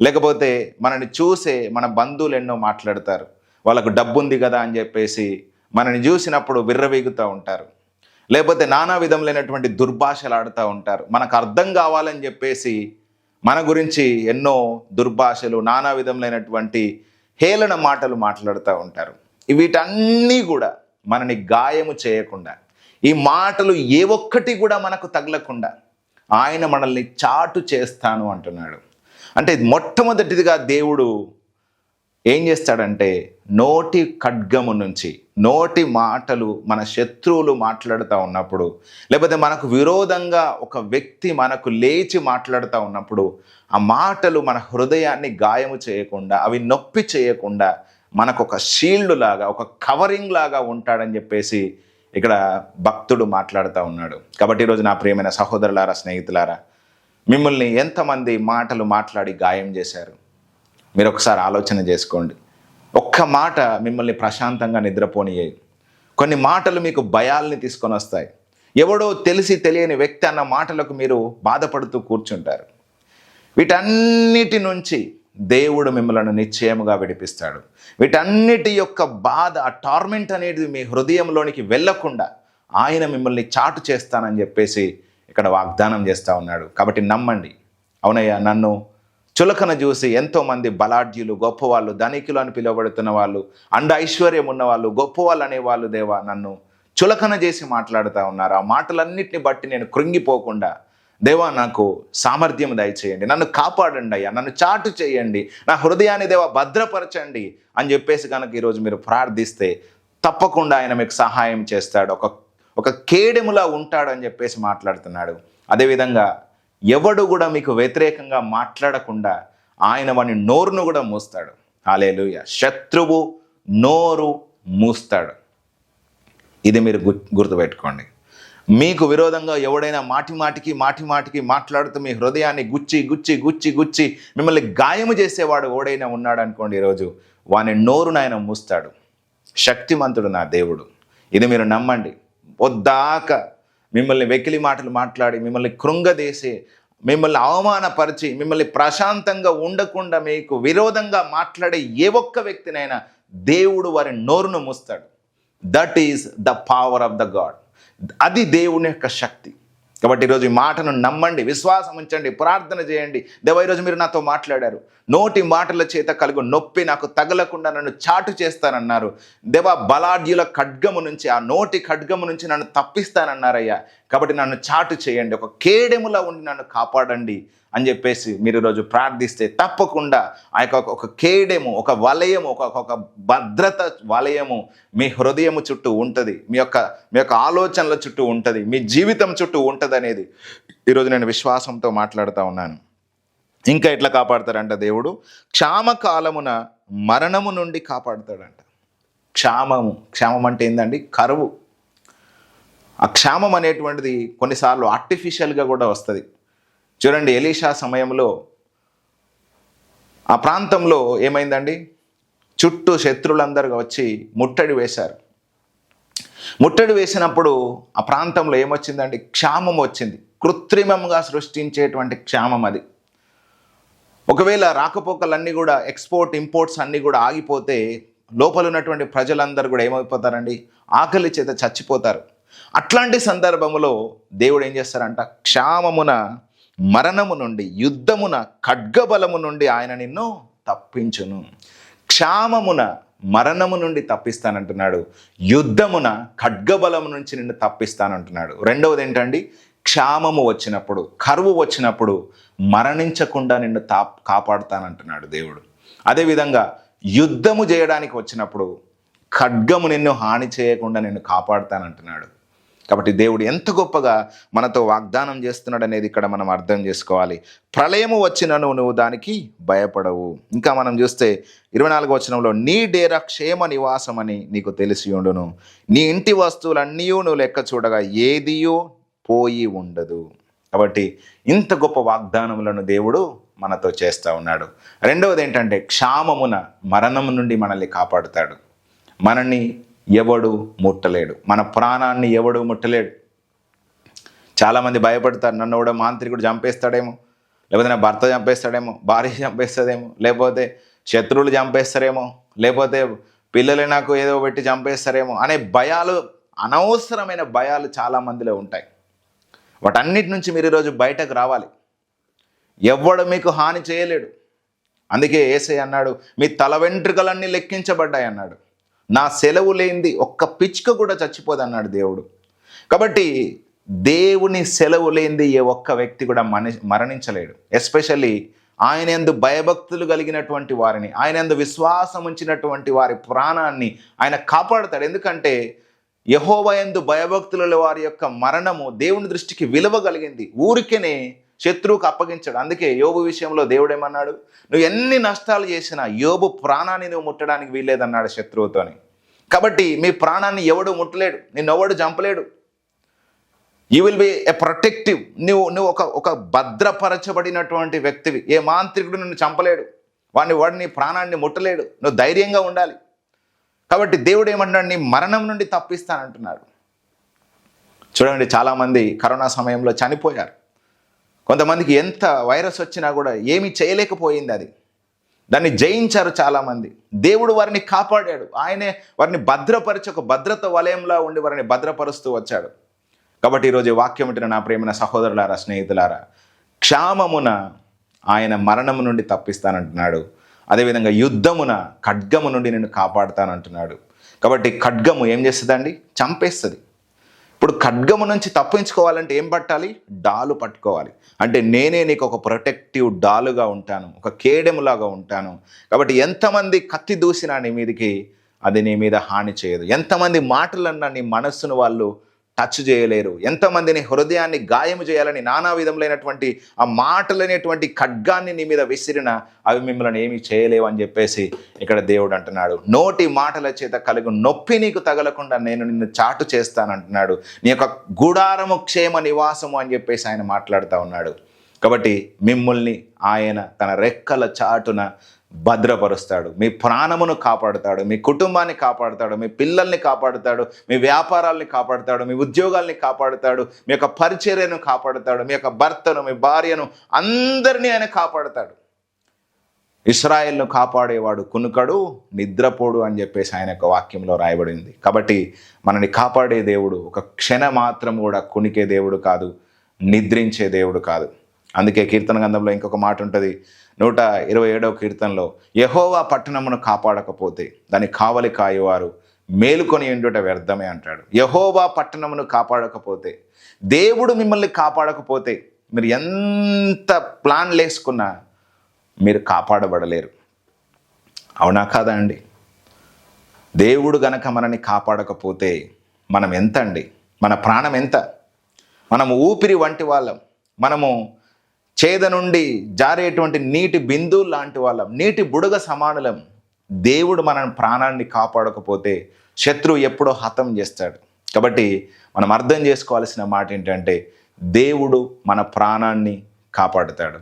లేకపోతే మనని చూసే మన బంధువులు ఎన్నో మాట్లాడతారు. వాళ్ళకు డబ్బు ఉంది కదా అని చెప్పేసి మనని చూసినప్పుడు విర్రవీగుతూ ఉంటారు. లేకపోతే నానా విధములైనటువంటి దుర్భాషలు ఆడుతూ ఉంటారు. మనకు అర్థం కావాలని చెప్పేసి మన గురించి ఎన్నో దుర్భాషలు, నానా విధములైనటువంటి హేళన మాటలు మాట్లాడుతూ ఉంటారు. వీటన్నీ కూడా మనని గాయము చేయకుండా, ఈ మాటలు ఏ ఒక్కటి కూడా మనకు తగలకుండా ఆయన మనల్ని చాటు చేస్తాను అంటున్నాడు. అంటే మొట్టమొదటిదిగా దేవుడు ఏం చేస్తాడంటే, నోటి ఖడ్గము నుంచి, నోటి మాటలు మన శత్రువులు మాట్లాడుతూ ఉన్నప్పుడు, లేకపోతే మనకు విరోధంగా ఒక వ్యక్తి మనకు లేచి మాట్లాడుతూ ఉన్నప్పుడు, ఆ మాటలు మన హృదయాన్ని గాయము చేయకుండా, అవి నొప్పి చేయకుండా మనకు ఒక షీల్డ్ లాగా, ఒక కవరింగ్ లాగా ఉంటాడని చెప్పేసి ఇక్కడ భక్తుడు మాట్లాడుతూ ఉన్నాడు. కాబట్టి ఈరోజు నా ప్రియమైన సహోదరులారా, స్నేహితులారా, మిమ్మల్ని ఎంతమంది మాటలు మాట్లాడి గాయం చేశారు? మీరు ఒకసారి ఆలోచన చేసుకోండి. ఒక్క మాట మిమ్మల్ని ప్రశాంతంగా నిద్రపోనియ్యాయి. కొన్ని మాటలు మీకు భయాల్ని తీసుకొని వస్తాయి. ఎవడో తెలిసి తెలియని వ్యక్తి అన్న మాటలకు మీరు బాధపడుతూ కూర్చుంటారు. వీటన్నిటి నుంచి దేవుడు మిమ్మల్ని నిశ్చయముగా విడిపిస్తాడు. వీటన్నిటి యొక్క బాధ, ఆ టార్మెంట్ అనేది మీ హృదయంలోనికి వెళ్ళకుండా ఆయన మిమ్మల్ని చాటు చేస్తానని చెప్పేసి ఇక్కడ వాగ్దానం చేస్తూ ఉన్నాడు. కాబట్టి నమ్మండి. అవునయ్యా, నన్ను చులకన చూసి ఎంతోమంది బలాఢ్యులు, గొప్పవాళ్ళు, ధనికులు అని పిలువబడుతున్న వాళ్ళు, అండ ఐశ్వర్యం ఉన్నవాళ్ళు, గొప్పవాళ్ళు అనేవాళ్ళు దేవా నన్ను చులకన చేసి మాట్లాడుతూ ఉన్నారు. ఆ మాటలన్నిటిని బట్టి నేను కృంగిపోకుండా దేవా నాకు సామర్థ్యం దయచేయండి, నన్ను కాపాడండి అయ్యా, నన్ను చాటు చేయండి, నా హృదయాన్ని దేవా భద్రపరచండి అని చెప్పేసి కనుక ఈరోజు మీరు ప్రార్థిస్తే తప్పకుండా ఆయన మీకు సహాయం చేస్తాడు. ఒక కేడెములా ఉంటాడు అని చెప్పేసి మాట్లాడుతున్నాడు. అదేవిధంగా ఎవడు కూడా మీకు వ్యతిరేకంగా మాట్లాడకుండా ఆయన వాని నోరును కూడా మూస్తాడు. హల్లెలూయా. శత్రువు నోరు మూస్తాడు. ఇది మీరు గుర్తుపెట్టుకోండి. మీకు విరోధంగా ఎవడైనా మాటిమాటికి మాట్లాడుతూ మీ హృదయాన్ని గుచ్చి మిమ్మల్ని గాయము చేసేవాడు ఎవడైనా ఉన్నాడు అనుకోండి, ఈరోజు వాని నోరును ఆయన మూస్తాడు. శక్తిమంతుడు నా దేవుడు. ఇది మీరు నమ్మండి. పొద్దాక మిమ్మల్ని వెకిలి మాటలు మాట్లాడి, మిమ్మల్ని కృంగదీసి, మిమ్మల్ని అవమానపరిచి, మిమ్మల్ని ప్రశాంతంగా ఉండకుండా మీకు విరోధంగా మాట్లాడే ఏ ఒక్క వ్యక్తినైనా దేవుడు వారి నోరును మూస్తాడు. That is the power of the God. అది దేవుని యొక్క శక్తి. కాబట్టి ఈరోజు ఈ మాటను నమ్మండి, విశ్వాసం ఉంచండి, ప్రార్థన చేయండి. దేవా, ఈరోజు మీరు నాతో మాట్లాడారు. నోటి మాటల చేత కలుగు నొప్పి నాకు తగలకుండా నన్ను చాటు చేస్తానన్నారు. దేవా, బలాఢ్యుల ఖడ్గము నుంచి, ఆ నోటి ఖడ్గము నుంచి నన్ను తప్పిస్తానన్నారయ్యా. కాబట్టి నన్ను చాటు చేయండి, ఒక కేడెములా ఉండి నన్ను కాపాడండి అని చెప్పేసి మీరు ఈరోజు ప్రార్థిస్తే తప్పకుండా ఆ యొక్క ఒక కేడెము, ఒక వలయము, ఒక భద్రత వలయము మీ హృదయము చుట్టూ ఉంటుంది, మీ యొక్క ఆలోచనల చుట్టూ ఉంటుంది, మీ జీవితం చుట్టూ ఉంటుంది అనేది ఈరోజు నేను విశ్వాసంతో మాట్లాడుతూ ఉన్నాను. ఇంకా ఎట్లా కాపాడతాడంట దేవుడు? క్షామకాలమున మరణము నుండి కాపాడుతాడంట. క్షామం అంటే ఏందండి? కరువు. ఆ క్షామం అనేటువంటిది కొన్నిసార్లు ఆర్టిఫిషియల్గా కూడా వస్తుంది. చూడండి, ఎలీషా సమయంలో ఆ ప్రాంతంలో ఏమైందండి? చుట్టూ శత్రులందరూ వచ్చి ముట్టడి వేశారు. ముట్టడి వేసినప్పుడు ఆ ప్రాంతంలో ఏమొచ్చిందండి? క్షామం వచ్చింది. కృత్రిమంగా సృష్టించేటువంటి క్షామం అది. ఒకవేళ రాకపోకలన్నీ కూడా, ఇంపోర్ట్స్ అన్నీ కూడా ఆగిపోతే లోపల ఉన్నటువంటి ప్రజలందరూ కూడా ఏమైపోతారండి? ఆకలి చేత చచ్చిపోతారు. అట్లాంటి సందర్భంలో దేవుడు ఏం చేస్తారంట? క్షామమున, మరణము నుండి, యుద్ధమున, ఖడ్గబలము నుండి ఆయన నిన్ను తప్పించును. క్షామమున మరణము నుండి తప్పిస్తానంటున్నాడు, యుద్ధమున ఖడ్గబలము నుంచి నిన్ను తప్పిస్తానంటున్నాడు. రెండవది ఏంటండి? క్షామము వచ్చినప్పుడు, కరువు వచ్చినప్పుడు మరణించకుండా నిన్ను కాపాడుతానంటున్నాడు దేవుడు. అదేవిధంగా యుద్ధము చేయడానికి వచ్చినప్పుడు ఖడ్గము నిన్ను హాని చేయకుండా నిన్ను కాపాడుతానంటున్నాడు. కాబట్టి దేవుడు ఎంత గొప్పగా మనతో వాగ్దానం చేస్తున్నాడు అనేది ఇక్కడ మనం అర్థం చేసుకోవాలి. ప్రళయము వచ్చినను నువ్వు దానికి భయపడవు. ఇంకా మనం చూస్తే 24వ వచనంలో, నీ డేరా క్షేమ నివాసమని నీకు తెలిసి ఉండును, నీ ఇంటి వస్తువులన్నీ నువ్వు లెక్క చూడగా ఏదియో పోయి ఉండదు. కాబట్టి ఇంత గొప్ప వాగ్దానములను దేవుడు మనతో చేస్తూ ఉన్నాడు. రెండవది ఏంటంటే, క్షామమున, మరణము నుండి మనల్ని కాపాడుతాడు. మనల్ని ఎవడు ముట్టలేడు, మన ప్రాణాన్ని ఎవడు ముట్టలేడు. చాలామంది భయపడతారు, నన్ను కూడా మాంత్రికుడు చంపేస్తాడేమో, లేకపోతే నా భర్త చంపేస్తాడేమో, భార్య చంపేస్తుందేమో, లేకపోతే శత్రువులు చంపేస్తారేమో, లేకపోతే పిల్లలు నాకు ఏదో పెట్టి చంపేస్తారేమో అనే భయాలు, అనవసరమైన భయాలు చాలామందిలో ఉంటాయి. వాటన్నిటి నుంచి మీరు ఈరోజు బయటకు రావాలి. ఎవ్వడు మీకు హాని చేయలేడు. అందుకే యేసయ్య అన్నాడు, మీ తల వెంట్రుకలన్నీ లెక్కించబడ్డాయి అన్నాడు. నా సెలవు లేనిది ఒక్క పిచ్చుక కూడా చచ్చిపోదు అన్నాడు దేవుడు. కాబట్టి దేవుని సెలవు లేనిది ఏ ఒక్క వ్యక్తి కూడా మరణించలేడు. ఎస్పెషల్లీ ఆయన యందు భయభక్తులు కలిగినటువంటి వారిని, ఆయన యందు విశ్వాసం ఉంచినటువంటి వారి ప్రాణాన్ని ఆయన కాపాడుతాడు. ఎందుకంటే యెహోవా యందు భయభక్తుల వారి యొక్క మరణము దేవుని దృష్టికి విలువ కలిగింది. ఊరికేనే శత్రువుకు అప్పగించాడు. అందుకే యోబు విషయంలో దేవుడు ఏమన్నాడు, నువ్వు ఎన్ని నష్టాలు చేసినా యోబు ప్రాణాన్ని నువ్వు ముట్టడానికి వీల్లేదన్నాడు శత్రువుతోని. కాబట్టి మీ ప్రాణాన్ని ఎవడు ముట్టలేడు, నిన్నెవడు చంపలేడు. You will be a protective. నువ్వు ఒక భద్రపరచబడినటువంటి వ్యక్తివి. ఏ మాంత్రికుడు నిన్ను చంపలేడు, వాడిని ప్రాణాన్ని ముట్టలేడు. నువ్వు ధైర్యంగా ఉండాలి. కాబట్టి దేవుడు ఏమంటున్నాడు, నీ మరణం నుండి తప్పిస్తానంటున్నాడు. చూడండి, చాలామంది కరోనా సమయంలో చనిపోయారు. కొంతమందికి ఎంత వైరస్ వచ్చినా కూడా ఏమీ చేయలేకపోయింది. దాన్ని జయించారు చాలామంది. దేవుడు వారిని కాపాడాడు. ఆయనే వారిని భద్రపరిచి ఒక భద్రత వలయంలో ఉండి వారిని భద్రపరుస్తూ వచ్చాడు. కాబట్టి ఈరోజు వాక్యం వింటున్న నా ప్రియమైన సహోదరులారా, స్నేహితులారా, క్షామమున ఆయన మరణము నుండి తప్పిస్తానంటున్నాడు. అదేవిధంగా యుద్ధమున ఖడ్గము నుండి నేను కాపాడుతానంటున్నాడు. కాబట్టి ఖడ్గము ఏం చేస్తుందండి? చంపేస్తుంది. ఇప్పుడు ఖడ్గము నుంచి తప్పించుకోవాలంటే ఏం పట్టాలి? డాలు పట్టుకోవాలి. అంటే నేనే నీకు ఒక ప్రొటెక్టివ్ డాలుగా ఉంటాను, ఒక కేడెములాగా ఉంటాను. కాబట్టి ఎంతమంది కత్తి దూసినా నీ మీదకి అది నీ మీద హాని చేయదు. ఎంతమంది మాటలన్నా నీ మనస్సును వాళ్ళు టచ్ చేయలేరు. ఎంతమందిని హృదయాన్ని గాయము చేయాలని నానా విధములైనటువంటి ఆ మాటలనేటువంటి ఖడ్గాన్ని నీ మీద విసిరిన అవి మిమ్మల్ని ఏమీ చేయలేవు అని చెప్పేసి ఇక్కడ దేవుడు అంటున్నాడు. నోటి మాటల చేత కలుగు నొప్పి నీకు తగలకుండా నేను నిన్ను చాటు చేస్తానంటున్నాడు. నీ యొక్క గుడారము క్షేమ నివాసము అని చెప్పేసి ఆయన మాట్లాడుతూ ఉన్నాడు. కాబట్టి మిమ్మల్ని ఆయన తన రెక్కల చాటున భద్రపరుస్తాడు. మీ ప్రాణమును కాపాడుతాడు, మీ కుటుంబాన్ని కాపాడుతాడు, మీ పిల్లల్ని కాపాడుతాడు, మీ వ్యాపారాల్ని కాపాడుతాడు, మీ ఉద్యోగాల్ని కాపాడుతాడు, మీ యొక్క పరిచర్యను కాపాడుతాడు, మీ యొక్క భర్తను, మీ భార్యను, అందరినీ ఆయన కాపాడుతాడు. ఇశ్రాయేలును కాపాడేవాడు కునుకడు, నిద్రపోడు అని చెప్పేసి ఆయన యొక్క వాక్యంలో రాయబడింది. కాబట్టి మనని కాపాడే దేవుడు ఒక క్షణ మాత్రం కూడా కునికే దేవుడు కాదు, నిద్రించే దేవుడు కాదు. అందుకే కీర్తన గ్రంథంలో ఇంకొక మాట ఉంటుంది, 127వ కీర్తనలో, యెహోవా పట్టణమును కాపాడకపోతే దాని కావలి కాయువారు మేలుకొని ఉండుట వ్యర్థమే అంటాడు. యెహోవా పట్టణమును కాపాడకపోతే, దేవుడు మిమ్మల్ని కాపాడకపోతే మీరు ఎంత ప్లాన్లు వేసుకున్నా మీరు కాపాడబడలేరు. అవునా కాదా అండి? దేవుడు గనక మనని కాపాడకపోతే మనం ఎంత అండి? మన ప్రాణం ఎంత? మనము ఊపిరి వంటి వాళ్ళం. మనము చేద నుండి జారేటువంటి నీటి బిందువు లాంటి వాళ్ళం, నీటి బుడగ సమానులం. దేవుడు మన ప్రాణాన్ని కాపాడకపోతే శత్రువు ఎప్పుడో హతం చేస్తాడు. కాబట్టి మనం అర్థం చేసుకోవాల్సిన మాట ఏంటంటే, దేవుడు మన ప్రాణాన్ని కాపాడుతాడు.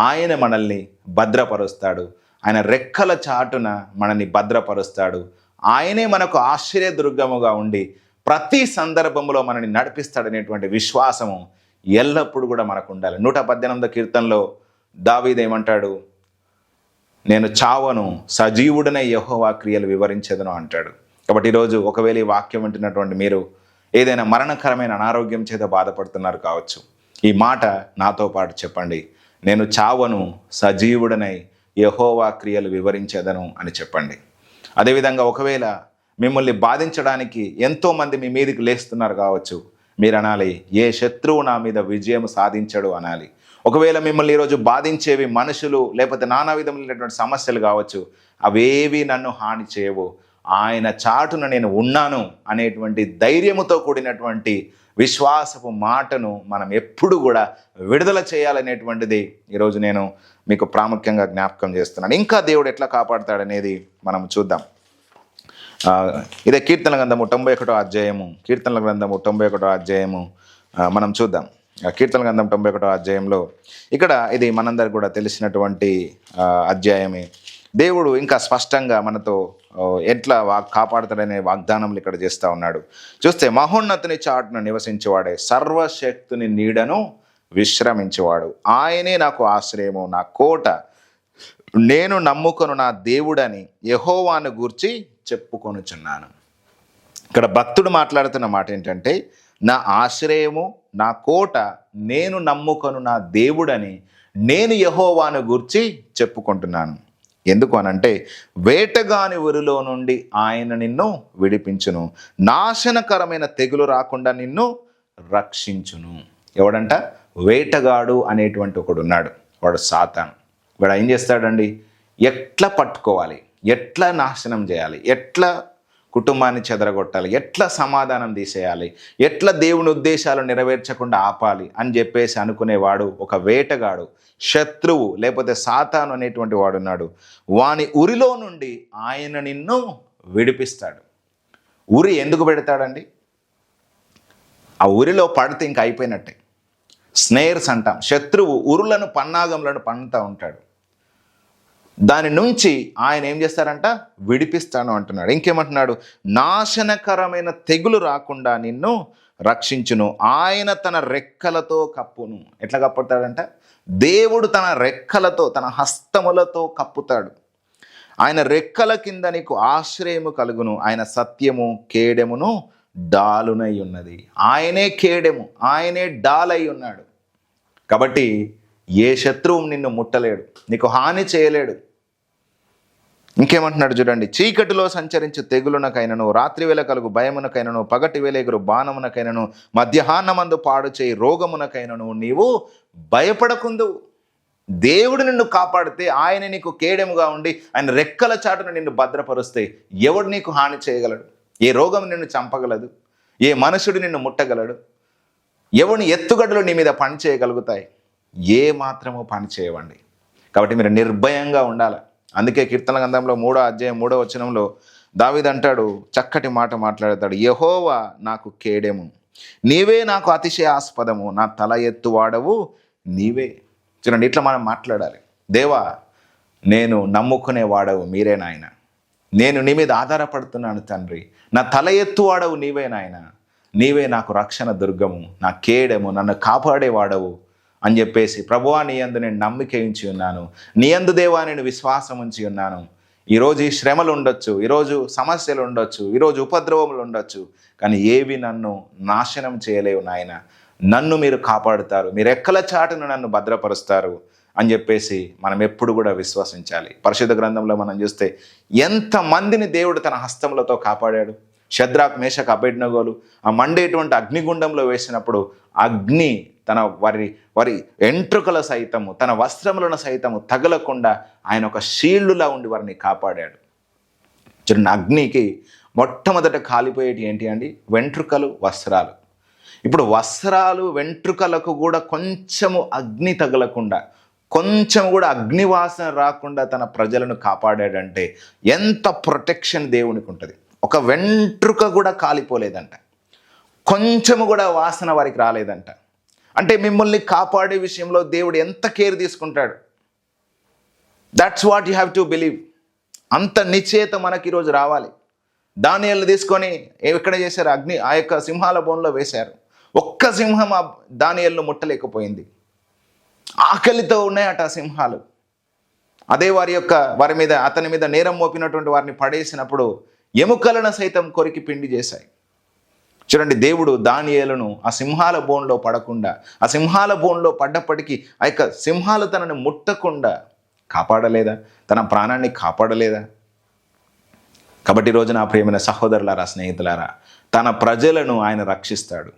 ఆయన మనల్ని భద్రపరుస్తాడు. ఆయన రెక్కల చాటున మనల్ని భద్రపరుస్తాడు. ఆయనే మనకు ఆశ్చర్యదుర్గముగా ఉండి ప్రతి సందర్భంలో మనల్ని నడిపిస్తాడనేటువంటి విశ్వాసము ఎల్లప్పుడూ కూడా మనకు ఉండాలి. 118వ కీర్తనలో దావీదు ఏమంటాడు? నేను చావను, సజీవుడనే యెహోవా క్రియలు వివరించేదను అంటాడు. కాబట్టి ఈరోజు ఒకవేళ ఈ వాక్యం వింటున్నటువంటి మీరు ఏదైనా మరణకరమైన అనారోగ్యం చేత బాధపడుతున్నారు కావచ్చు, ఈ మాట నాతో పాటు చెప్పండి, నేను చావను, సజీవుడనై యెహోవా క్రియలు వివరించేదను అని చెప్పండి. అదేవిధంగా ఒకవేళ మిమ్మల్ని బాధించడానికి ఎంతోమంది మీ మీదకి లేస్తున్నారు కావచ్చు, మీరు అనాలి, ఏ శత్రువు నా మీద విజయం సాధించడు అనాలి. ఒకవేళ మిమ్మల్ని ఈరోజు బాధించేవి మనుషులు, లేకపోతే నానా విధములైనటువంటి సమస్యలు కావచ్చు, అవేవి నన్ను హాని చేయవు, ఆయన చాటున నేను ఉన్నాను అనేటువంటి ధైర్యముతో కూడినటువంటి విశ్వాసపు మాటను మనం ఎప్పుడు కూడా విడుదల చేయాలనేటువంటిది ఈరోజు నేను మీకు ప్రాముఖ్యంగా జ్ఞాపకం చేస్తున్నాను. ఇంకా దేవుడు ఎట్లా కాపాడుతాడనేది మనం చూద్దాం. ఇదే కీర్తనల గ్రంథము 91వ అధ్యాయము, కీర్తనల గ్రంథము 91వ అధ్యాయము మనం చూద్దాం. కీర్తనల గ్రంథం 91వ అధ్యాయంలో ఇక్కడ ఇది మనందరికి కూడా తెలిసినటువంటి అధ్యాయమే. దేవుడు ఇంకా స్పష్టంగా మనతో ఎట్లా కాపాడుతాడనే వాగ్దానములు ఇక్కడ చేస్తూ ఉన్నాడు. చూస్తే మహోన్నతుని చాటును నివసించేవాడే, సర్వశక్తుని నీడను విశ్రమించేవాడు. ఆయనే నాకు ఆశ్రయము, నా కోట, నేను నమ్ముకొను నా దేవుడని యెహోవాను గూర్చి చెప్పుకొనుచున్నాను. ఇక్కడ భక్తుడు మాట్లాడుతున్న మాట ఏంటంటే, నా ఆశ్రయము, నా కోట, నేను నమ్ముకొను నా దేవుడని నేను యెహోవాను గూర్చి చెప్పుకుంటున్నాను. ఎందుకు అనంటే, వేటగాని ఊరిలో నుండి ఆయన నిన్ను విడిపించును, నాశనకరమైన తెగులు రాకుండా నిన్ను రక్షించును. ఎవడంట? వేటగాడు అనేటువంటి ఒకడు ఉన్నాడు, వాడు సాతాను. వాడు ఏం చేస్తాడండి? ఎట్లా పట్టుకోవాలి, ఎట్లా నాశనం చేయాలి, ఎట్లా కుటుంబాన్ని చెదరగొట్టాలి, ఎట్లా సమాధానం తీసేయాలి, ఎట్లా దేవుని ఉద్దేశాలు నెరవేర్చకుండా ఆపాలి అని చెప్పేసి అనుకునేవాడు ఒక వేటగాడు, శత్రువు, లేకపోతే సాతాను అనేటువంటి వాడున్నాడు. వాని ఉరిలో నుండి ఆయన నిన్ను విడిపిస్తాడు. ఉరి ఎందుకు పెడతాడండి? ఆ ఉరిలో పడితే ఇంక అయిపోయినట్టే. స్నేర్స్ అంటాం. శత్రువు ఉరులను పన్నాగంలను పన్నుతూ ఉంటాడు. దాని నుంచి ఆయన ఏం చేస్తారంట? విడిపిస్తాను అంటున్నాడు. ఇంకేమంటున్నాడు? నాశనకరమైన తెగులు రాకుండా నిన్ను రక్షించును, ఆయన తన రెక్కలతో కప్పును. ఎట్లా కప్పుతాడంట? దేవుడు తన రెక్కలతో, తన హస్తములతో కప్పుతాడు. ఆయన రెక్కల కింద నీకు ఆశ్రయము కలుగును, ఆయన సత్యము కేడెమును డాలునై ఉన్నది. ఆయనే కేడెము, ఆయనే డాలై ఉన్నాడు. కాబట్టి ఏ శత్రువు నిన్ను ముట్టలేడు, నీకు హాని చేయలేడు. ఇంకేమంటున్నాడు చూడండి, చీకటిలో సంచరించు తెగులునకైనను, రాత్రి వేళ కలుగు భయమునకైనను, పగటి వేళ ఎగురు బాణమునకైనను, మధ్యాహ్నమందు పాడు చేయి రోగమునకైనను నీవు భయపడకుందు. దేవుడు నిన్ను కాపాడితే, ఆయన నీకు కేడెముగా ఉండి ఆయన రెక్కల చాటును నిన్ను భద్రపరుస్తే ఎవడు నీకు హాని చేయగలడు? ఏ రోగం నిన్ను చంపగలదు? ఏ మనుషుడు నిన్ను ముట్టగలడు? ఎవని ఎత్తుగడలు నీ మీద పని చేయగలుగుతాయి? ఏ మాత్రము పని చేయవండి. కాబట్టి మీరు నిర్భయంగా ఉండాలి. అందుకే కీర్తన గ్రంథంలో 3వ అధ్యాయం 3వ వచనంలో దావీదు అంటాడు, చక్కటి మాట మాట్లాడతాడు, యెహోవా నాకు కేడెము, నీవే నాకు అతిశయాస్పదము, నా తల ఎత్తువాడవు నీవే. చూడండి, ఇట్లా మనం మాట్లాడాలి. దేవా, నేను నమ్ముకునే వాడవు మీరే నాయన, నేను నీ మీద ఆధారపడుతున్నాను తండ్రి, నా తల ఎత్తువాడవు నీవే నాయన, నీవే నాకు రక్షణ దుర్గము, నా కేడెము, నన్ను కాపాడేవాడవు అని చెప్పేసి, ప్రభువా నీ యందు నేను నమ్మిక ఉంచి ఉన్నాను, నీ యందు దేవా నేను విశ్వాసం ఉంచి ఉన్నాను. ఈరోజు ఈ శ్రమలు ఉండొచ్చు, ఈరోజు సమస్యలు ఉండొచ్చు, ఈరోజు ఉపద్రవములు ఉండొచ్చు, కానీ ఏవి నన్ను నాశనం చేయలేవు నాయన, నన్ను మీరు కాపాడుతారు, మీరు రెక్కల చాటును నన్ను భద్రపరుస్తారు అని చెప్పేసి మనం ఎప్పుడు కూడా విశ్వసించాలి. పరిశుద్ధ గ్రంథంలో మనం చూస్తే ఎంతమందిని దేవుడు తన హస్తములతో కాపాడాడు. షద్రాక్, మేషక్, అబేద్నెగోలు ఆ మండేటువంటి అగ్నిగుండంలో వేసినప్పుడు అగ్ని తన వారి ఎంట్రుకల సైతము, తన వస్త్రములను సైతము తగలకుండా ఆయన ఒక షీల్డ్లా ఉండి వారిని కాపాడాడు. చూడండి, అగ్నికి మొట్టమొదట కాలిపోయేటి ఏంటి అండి? వెంట్రుకలు, వస్త్రాలు. ఇప్పుడు వస్త్రాలు, వెంట్రుకలకు కూడా కొంచెము అగ్ని తగలకుండా, కొంచెం కూడా అగ్నివాసన రాకుండా తన ప్రజలను కాపాడాడంటే ఎంత ప్రొటెక్షన్ దేవునికి ఉంటుంది. ఒక వెంట్రుక కూడా కాలిపోలేదంట, కొంచెము కూడా వాసన వారికి రాలేదంట. అంటే మిమ్మల్ని కాపాడే విషయంలో దేవుడు ఎంత కేర్ తీసుకుంటాడు. That's what you have to believe. అంత నిశ్చయత మనకి ఈరోజు రావాలి. దానియేలును తీసుకొని ఎక్కడ చేశారు? ఆ యొక్క సింహాల బోన్లో వేశారు. ఒక్క సింహం ఆ దానియేలును ముట్టలేకపోయింది. ఆకలితో ఉన్నాయట ఆ సింహాలు. అదే వారి మీద, అతని మీద నేరం మోపినటువంటి వారిని పడేసినప్పుడు ఎముకలను సైతం కొరికి పిండి చేశాయి. చూడండి, దేవుడు దానియేలును ఆ సింహాల బోన్లో పడకుండా, ఆ సింహాల బోన్లో పడ్డప్పటికీ ఆ యొక్క సింహాలు తనని ముట్టకుండా కాపాడలేదా? తన ప్రాణాన్ని కాపాడలేదా? కాబట్టి ఈరోజు నా ప్రియమైన సహోదరులారా, స్నేహితులారా, తన ప్రజలను ఆయన రక్షిస్తాడు.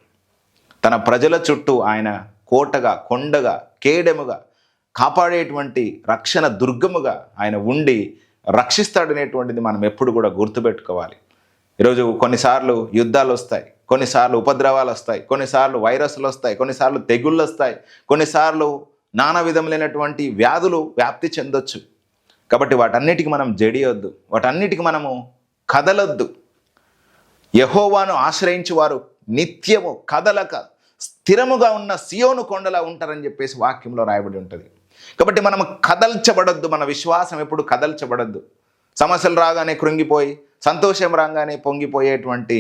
తన ప్రజల చుట్టూ ఆయన కోటగా, కొండగా, కేడెముగా, కాపాడేటువంటి రక్షణ దుర్గముగా ఆయన ఉండి రక్షిస్తాడనేటువంటిది మనం ఎప్పుడు కూడా గుర్తుపెట్టుకోవాలి. ఈరోజు కొన్నిసార్లు యుద్ధాలు వస్తాయి, కొన్నిసార్లు ఉపద్రవాలు వస్తాయి, కొన్నిసార్లు వైరస్లు వస్తాయి, కొన్నిసార్లు తెగుళ్ళు వస్తాయి, కొన్నిసార్లు నానా విధములైనటువంటి వ్యాధులు వ్యాప్తి చెందొచ్చు. కాబట్టి వాటన్నిటికీ మనం జడియొద్దు, వాటన్నిటికీ మనము కదలొద్దు. యెహోవాను ఆశ్రయించి వారు నిత్యము కదలక స్థిరముగా ఉన్న సియోను కొండలా ఉంటారని చెప్పేసి వాక్యంలో రాయబడి ఉంటుంది. కాబట్టి మనం కదల్చబడొద్దు, మన విశ్వాసం ఎప్పుడు కదల్చబడొద్దు. సమస్యలు రాగానే కృంగిపోయి, సంతోషం రాగానే పొంగిపోయేటువంటి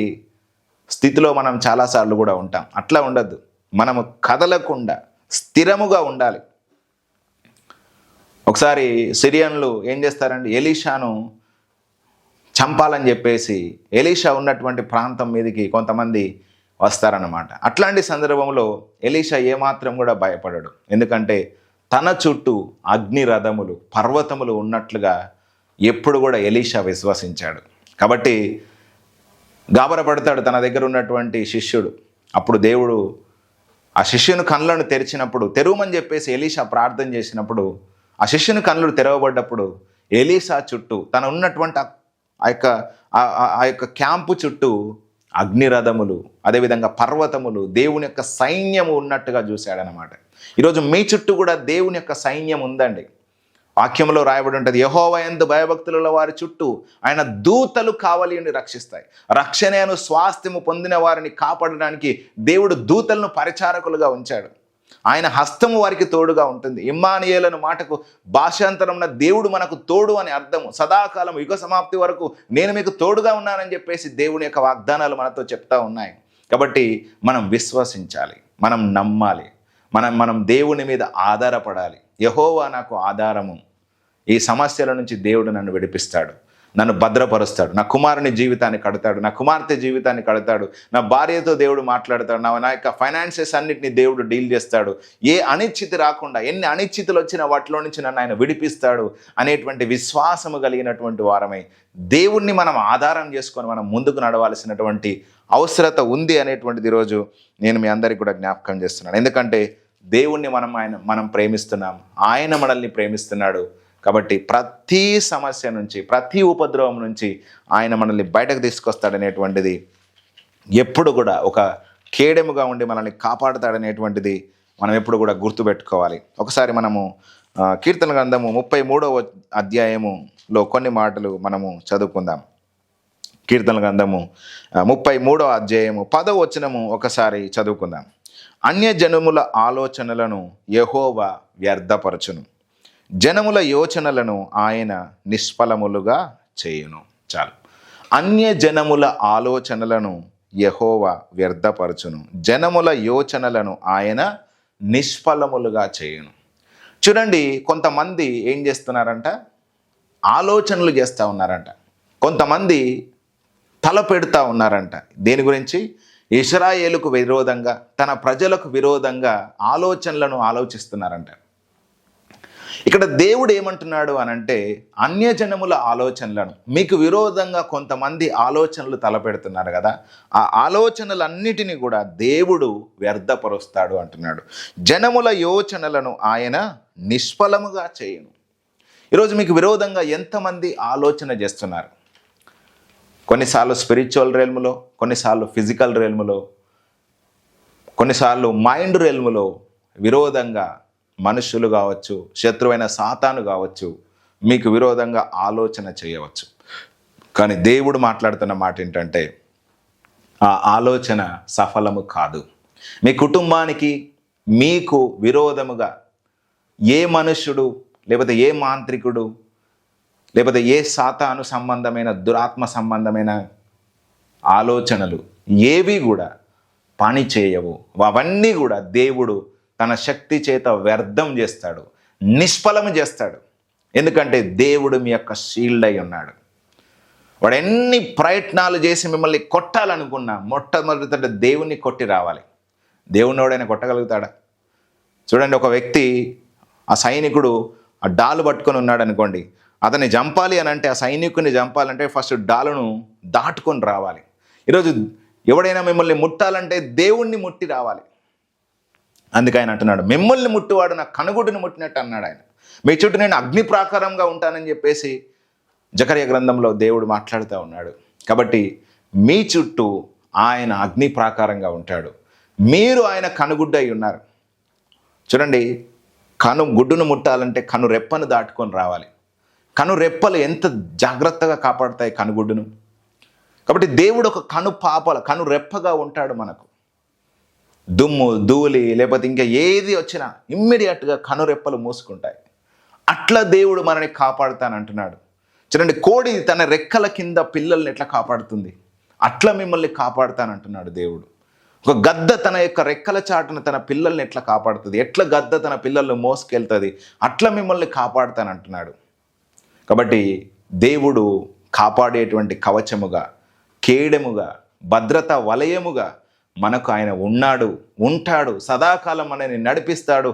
స్థితిలో మనం చాలాసార్లు కూడా ఉంటాం. అట్లా ఉండద్దు. మనము కదలకుండా స్థిరముగా ఉండాలి. ఒకసారి సిరియన్లు ఏం చేస్తారండి, ఎలీషాను చంపాలని చెప్పేసి ఎలీషా ఉన్నటువంటి ప్రాంతం మీదకి కొంతమంది వస్తారన్నమాట. అట్లాంటి సందర్భంలో ఎలీషా ఏమాత్రం కూడా భయపడడు. ఎందుకంటే తన చుట్టూ అగ్ని రథములు, పర్వతములు ఉన్నట్లుగా ఎప్పుడు కూడా ఎలీషా విశ్వసించాడు. కాబట్టి గాబరపడతాడు తన దగ్గర ఉన్నటువంటి శిష్యుడు. అప్పుడు దేవుడు ఆ శిష్యుని కళ్ళను తెరిచినప్పుడు, తెరవమని చెప్పేసి ఎలీషా ప్రార్థన చేసినప్పుడు, ఆ శిష్యుని కళ్ళు తెరవబడ్డప్పుడు ఎలీషా చుట్టూ తన ఉన్నటువంటి ఆ యొక్క క్యాంపు చుట్టూ అగ్నిరథములు, అదేవిధంగా పర్వతములు, దేవుని యొక్క సైన్యము ఉన్నట్టుగా చూశాడనమాట. ఈరోజు మీ చుట్టూ కూడా దేవుని యొక్క సైన్యం ఉందండి. వాక్యంలో రాయబడి ఉంటుంది, యెహోవా యందు భయభక్తుల వారి చుట్టూ ఆయన దూతలు కావలి ఉండి రక్షిస్తాయి. రక్షణను స్వాస్థ్యము పొందిన వారిని కాపాడడానికి దేవుడు దూతలను పరిచారకులుగా ఉంచాడు. ఆయన హస్తము వారికి తోడుగా ఉంటుంది. ఇమ్మానుయేలను మాటకు భాషాంతరమున దేవుడు మనకు తోడు అని అర్థము. సదాకాలం యుగ సమాప్తి వరకు నేను మీకు తోడుగా ఉన్నానని చెప్పేసి దేవుని యొక్క వాగ్దానాలు మనతో చెప్తా ఉన్నాయి. కాబట్టి మనం విశ్వసించాలి, మనం నమ్మాలి, మనం దేవుని మీద ఆధారపడాలి. యెహోవా నాకు ఆధారము, ఈ సమస్యల నుంచి దేవుడు నన్ను విడిపిస్తాడు, నన్ను భద్రపరుస్తాడు, నా కుమారుని జీవితాన్ని కడతాడు, నా కుమార్తె జీవితాన్ని కడతాడు, నా భార్యతో దేవుడు మాట్లాడతాడు, నా యొక్క ఫైనాన్సెస్ అన్నిటిని దేవుడు డీల్ చేస్తాడు, ఏ అనిశ్చితి రాకుండా ఎన్ని అనిశ్చితులు వచ్చినా వాటిలో నుంచి నన్ను ఆయన విడిపిస్తాడు అనేటువంటి విశ్వాసము కలిగినటువంటి వారమై దేవుణ్ణి మనం ఆధారం చేసుకొని మనం ముందుకు నడవాల్సినటువంటి అవసరత ఉంది అనేటువంటిది ఈరోజు నేను మీ అందరికీ కూడా జ్ఞాపకం చేస్తున్నాను. ఎందుకంటే దేవుణ్ణి మనం ప్రేమిస్తున్నాం, ఆయన మనల్ని ప్రేమిస్తున్నాడు. కాబట్టి ప్రతి సమస్య నుంచి, ప్రతి ఉపద్రవం నుంచి ఆయన మనల్ని బయటకు తీసుకొస్తాడనేటువంటిది, ఎప్పుడు కూడా ఒక కేడెముగా ఉండి మనల్ని కాపాడుతాడనేటువంటిది మనం ఎప్పుడు కూడా గుర్తుపెట్టుకోవాలి. ఒకసారి మనము కీర్తన గ్రంథము 33వ అధ్యాయములో కొన్ని మాటలు మనము చదువుకుందాం. కీర్తన గ్రంథము 33వ అధ్యాయము 10వ వచనము ఒకసారి చదువుకుందాం. అన్యజనముల ఆలోచనలను యెహోవా వ్యర్థపరచును, జనముల యోచనలను ఆయన నిష్ఫలములుగా చేయును. చాలు. అన్యజనముల ఆలోచనలను యెహోవా వ్యర్థపరచును, జనముల యోచనలను ఆయన నిష్ఫలములుగా చేయును. చూడండి, కొంతమంది ఏం చేస్తున్నారంట, ఆలోచనలు చేస్తూ ఉన్నారంట. కొంతమంది తల పెడతా ఉన్నారంట. దేని గురించి? ఇశ్రాయేలుకు విరోధంగా, తన ప్రజలకు విరోధంగా ఆలోచనలను ఆలోచిస్తున్నారంట. ఇక్కడ దేవుడు ఏమంటున్నాడు అనంటే, అన్యజనముల ఆలోచనలను, మీకు విరోధంగా కొంతమంది ఆలోచనలు తలపెడుతున్నారు కదా, ఆ ఆలోచనలన్నిటినీ కూడా దేవుడు వ్యర్థపరుస్తాడు అంటున్నాడు. జనముల యోచనలను ఆయన నిష్ఫలముగా చేయును. ఈరోజు మీకు విరోధంగా ఎంతమంది ఆలోచన చేస్తున్నారు? కొన్నిసార్లు స్పిరిచువల్ రెల్ములో, కొన్నిసార్లు ఫిజికల్ రెల్ములో, కొన్నిసార్లు మైండ్ రెల్ములో విరోధంగా మనుషులు కావచ్చు, శత్రువైన సాతాను కావచ్చు, మీకు విరోధంగా ఆలోచన చేయవచ్చు. కానీ దేవుడు మాట్లాడుతున్న మాట ఏంటంటే, ఆ ఆలోచన సఫలము కాదు. మీ కుటుంబానికి మీకు విరోధముగా ఏ మనుష్యుడు, లేకపోతే ఏ మాంత్రికుడు, లేకపోతే ఏ సాతాను సంబంధమైన దురాత్మ సంబంధమైన ఆలోచనలు ఏవి కూడా పని చేయవు. అవన్నీ కూడా దేవుడు తన శక్తి చేత వ్యర్థం చేస్తాడు, నిష్ఫలము చేస్తాడు. ఎందుకంటే దేవుడు మీ యొక్క షీల్డ్ అయి ఉన్నాడు. వాడు ఎన్ని ప్రయత్నాలు చేసి మిమ్మల్ని కొట్టాలనుకున్నా మొట్టమొదట దేవుణ్ణి కొట్టి రావాలి. దేవుణ్ణి ఎవడైనా కొట్టగలుగుతాడా? చూడండి, ఒక వ్యక్తి, ఆ సైనికుడు ఆ డాలు పట్టుకొని ఉన్నాడు అనుకోండి, అతన్ని చంపాలి అని అంటే, ఆ సైనికుని చంపాలంటే ఫస్ట్ డాలును దాటుకొని రావాలి. ఈరోజు ఎవడైనా మిమ్మల్ని ముట్టాలంటే దేవుణ్ణి ముట్టి రావాలి. అందుకే ఆయన అంటున్నాడు, మిమ్మల్ని ముట్టువాడు నా కనుగుడ్డుని ముట్టినట్టు అన్నాడు ఆయన. మీ చుట్టూ నేను అగ్ని ప్రాకారంగా ఉంటానని చెప్పేసి జకర్యా గ్రంథంలో దేవుడు మాట్లాడుతూ ఉన్నాడు. కాబట్టి మీ చుట్టూ ఆయన అగ్ని ప్రాకారంగా ఉంటాడు, మీరు ఆయన కనుగుడ్డు అయి ఉన్నారు. చూడండి, కను గుడ్డును ముట్టాలంటే కను రెప్పను దాటుకొని రావాలి. కను రెప్పలు ఎంత జాగ్రత్తగా కాపాడుతాయి కనుగుడ్డును. కాబట్టి దేవుడు ఒక కను రెప్పగా ఉంటాడు మనకు. దుమ్ము, ధూళి, లేకపోతే ఇంకా ఏది వచ్చినా ఇమ్మీడియట్గా కనురెప్పలు మూసుకుంటాయి. అట్లా దేవుడు మనని కాపాడుతానంటున్నాడు. చూడండి, కోడి తన రెక్కల కింద పిల్లల్ని ఎట్లా కాపాడుతుంది, అట్లా మిమ్మల్ని కాపాడుతానంటున్నాడు దేవుడు. ఒక గద్ద తన యొక్క రెక్కల చాటున తన పిల్లల్ని ఎట్లా కాపాడుతుంది, ఎట్లా గద్ద తన పిల్లల్ని మోసుకెళ్తుంది, అట్లా మిమ్మల్ని కాపాడుతానంటున్నాడు. కాబట్టి దేవుడు కాపాడేటువంటి కవచముగా, కేడెముగా, భద్రత వలయముగా మనకు ఆయన ఉన్నాడు, ఉంటాడు, సదాకాలం మనని నడిపిస్తాడు.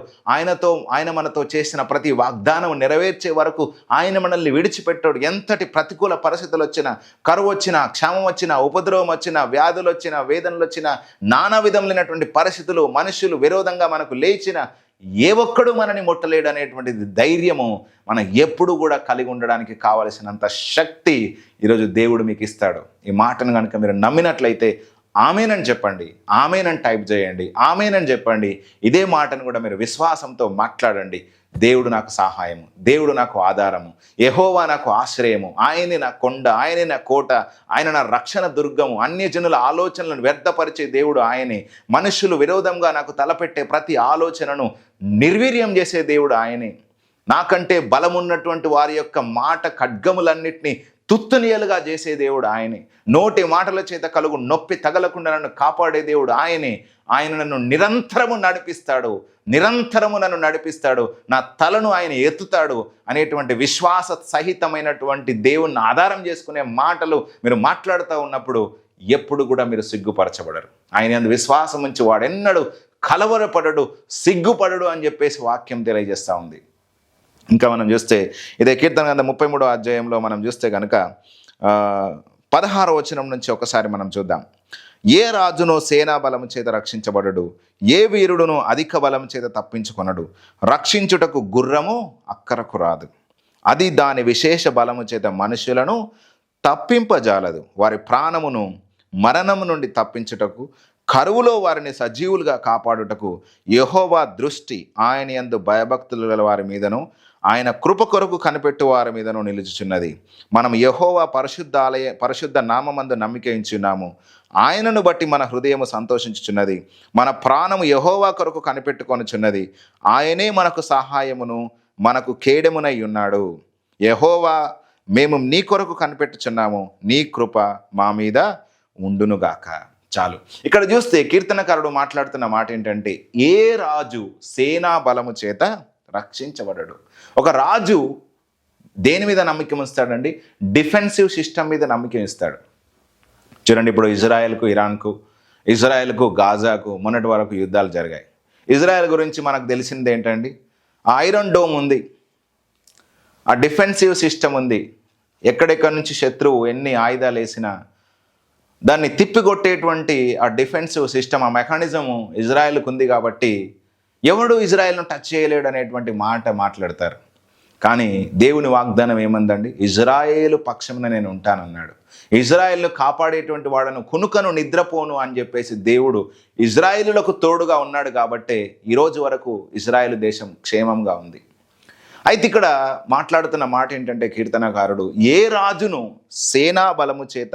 ఆయన మనతో చేసిన ప్రతి వాగ్దానం నెరవేర్చే వరకు ఆయన మనల్ని విడిచిపెట్టాడు. ఎంతటి ప్రతికూల పరిస్థితులు వచ్చినా, కరువు వచ్చినా, క్షామం వచ్చినా, ఉపద్రవం వచ్చినా, వ్యాధులు వచ్చినా, వేదనలు వచ్చినా, నానా విధములైనటువంటి పరిస్థితులు, మనుషులు విరోధంగా మనకు లేచిన ఏ ఒక్కడు మనని ముట్టలేడు అనేటువంటి ధైర్యము మనం ఎప్పుడు కూడా కలిగి ఉండడానికి కావలసినంత శక్తి ఈరోజు దేవుడు మీకు ఇస్తాడు. ఈ మాటను కనుక మీరు నమ్మినట్లయితే ఆమేనని చెప్పండి, ఆమేనని టైప్ చేయండి, ఆమేనని చెప్పండి. ఇదే మాటను కూడా మీరు విశ్వాసంతో మాట్లాడండి. దేవుడు నాకు సహాయము, దేవుడు నాకు ఆధారము, యెహోవా నాకు ఆశ్రయము, ఆయనే నా కొండ, ఆయనే నా కోట, ఆయన నా రక్షణ దుర్గము, అన్యజనుల ఆలోచనలను వ్యర్థపరిచే దేవుడు ఆయనే, మనుషులు విరోధంగా నాకు తలపెట్టే ప్రతి ఆలోచనను నిర్వీర్యం చేసే దేవుడు ఆయనే, నాకంటే బలమున్నటువంటి వారి యొక్క మాట ఖడ్గములన్నిటినీ తుత్తునియలుగా చేసే దేవుడు ఆయనే, నోటి మాటల చేత కలుగు నొప్పి తగలకుండా నన్ను కాపాడే దేవుడు ఆయనే. ఆయన నన్ను నిరంతరము నడిపిస్తాడు, నా తలను ఆయన ఎత్తుతాడు అనేటువంటి విశ్వాస సహితమైనటువంటి దేవుణ్ణి ఆధారం చేసుకునే మాటలు మీరు మాట్లాడుతూ ఉన్నప్పుడు ఎప్పుడు కూడా మీరు సిగ్గుపరచబడరు. ఆయన యందు విశ్వాసం ఉంచి వాడెన్నడు కలవరపడడు, సిగ్గుపడడు అని చెప్పేసి వాక్యం తెలియజేస్తూ ఉంది. ఇంకా మనం చూస్తే ఇదే కీర్తన గ్రంథం 33వ అధ్యాయంలో మనం చూస్తే కనుక 16వ వచనం నుంచి ఒకసారి మనం చూద్దాం. ఏ రాజును సేనా బలము చేత రక్షించబడడు, ఏ వీరుడును అధిక బలము చేత తప్పించుకొనడు. రక్షించుటకు గుర్రము అక్కరకు రాదు, అది దాని విశేష బలము చేత మనుషులను తప్పింపజాలదు. వారి ప్రాణమును మరణము నుండి తప్పించుటకు, కరువులో వారిని సజీవులుగా కాపాడుటకు యెహోవా దృష్టి ఆయన యందు భయభక్తులు గల వారి మీదను, ఆయన కృప కొరకు కనిపెట్టు వారి మీదను నిలుచుచున్నది. మనం యెహోవా పరిశుద్ధ నామమందు నమ్మిక ఉంచున్నాము, ఆయనను బట్టి మన హృదయము సంతోషించుచున్నది. మన ప్రాణము యెహోవా కొరకు కనిపెట్టుకొనుచున్నది, ఆయనే మనకు సహాయమును మనకు కేడెమునై ఉన్నాడు. యెహోవా, మేము నీ కొరకు కనిపెట్టుచున్నాము, నీ కృప మా మీద ఉండునుగాక. చాలు. ఇక్కడ చూస్తే కీర్తనకారుడు మాట్లాడుతున్న మాట ఏంటంటే, ఏ రాజు సేనా బలము చేత రక్షించబడడు. ఒక రాజు దేని మీద నమ్మకం ఇస్తాడండి? డిఫెన్సివ్ సిస్టమ్ మీద నమ్మకం ఇస్తాడు. చూడండి, ఇప్పుడు ఇజ్రాయెల్కు ఇరాన్కు, ఇజ్రాయెల్కు గాజాకు మొన్నటి వరకు యుద్ధాలు జరిగాయి. ఇజ్రాయెల్ గురించి మనకు తెలిసింది ఏంటండి? ఆ ఐరన్ డోమ్ ఉంది, ఆ డిఫెన్సివ్ సిస్టమ్ ఉంది. ఎక్కడెక్కడి నుంచి శత్రువు ఎన్ని ఆయుధాలు వేసినా దాన్ని తిప్పికొట్టేటువంటి ఆ డిఫెన్సివ్ సిస్టమ్, ఆ మెకానిజము ఇజ్రాయెల్కు ఉంది. కాబట్టి ఎవడు ఇజ్రాయెల్ను టచ్ చేయలేడు అనేటువంటి మాట మాట్లాడతారు. కానీ దేవుని వాగ్దానం ఏమందండి? ఇజ్రాయేలు పక్షమున నేను ఉంటానన్నాడు. ఇజ్రాయెల్ను కాపాడేటువంటి వాడను కునుకను నిద్రపోను అని చెప్పేసి దేవుడు ఇజ్రాయేలులకు తోడుగా ఉన్నాడు. కాబట్టే ఈరోజు వరకు ఇజ్రాయేల్ దేశం క్షేమంగా ఉంది. అయితే ఇక్కడ మాట్లాడుతున్న మాట ఏంటంటే కీర్తనకారుడు, ఏ రాజును సేనా బలము చేత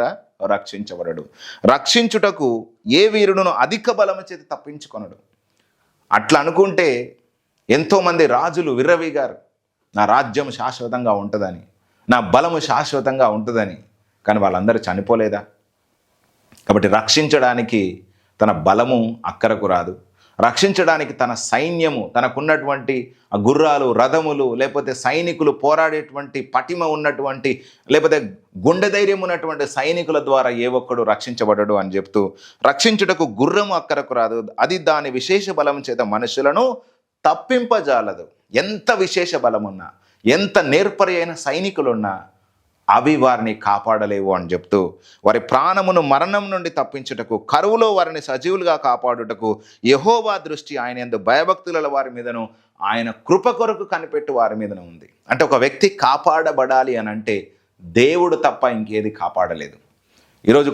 రక్షించబడడు, రక్షించుటకు ఏ వీరుడును అధిక బలము చేత తప్పించుకొనడు. అట్లా అనుకుంటే ఎంతోమంది రాజులు విర్రవీగారు, నా రాజ్యం శాశ్వతంగా ఉంటుందని, నా బలము శాశ్వతంగా ఉంటుందని. కానీ వాళ్ళందరూ చనిపోలేదా? కాబట్టి రక్షించడానికి తన బలము అక్కరకు రాదు, రక్షించడానికి తన సైన్యము, తనకున్నటువంటి ఆ గుర్రాలు, రథములు, లేకపోతే సైనికులు, పోరాడేటువంటి పటిమ ఉన్నటువంటి, లేకపోతే గుండె ధైర్యం ఉన్నటువంటి సైనికుల ద్వారా ఏ ఒక్కడు రక్షించబడడు అని చెప్తూ, రక్షించుటకు గుర్రము అక్కరకు రాదు, అది దాని విశేష బలం చేత మనుషులను తప్పింపజాలదు. ఎంత విశేష బలమున్నా, ఎంత నేర్పరి అయిన సైనికులున్నా అవి వారిని కాపాడలేవు అని చెప్తూ, వారి ప్రాణమును మరణం నుండి తప్పించుటకు, కరువులో వారిని సజీవులుగా కాపాడుటకు యెహోవా దృష్టి ఆయన యందు భయభక్తుల వారి మీదను, ఆయన కృప కొరకు కనిపెట్టు వారి మీదను ఉంది. అంటే ఒక వ్యక్తి కాపాడబడాలి అని అంటే దేవుడు తప్ప ఇంకేది కాపాడలేదు. ఈరోజు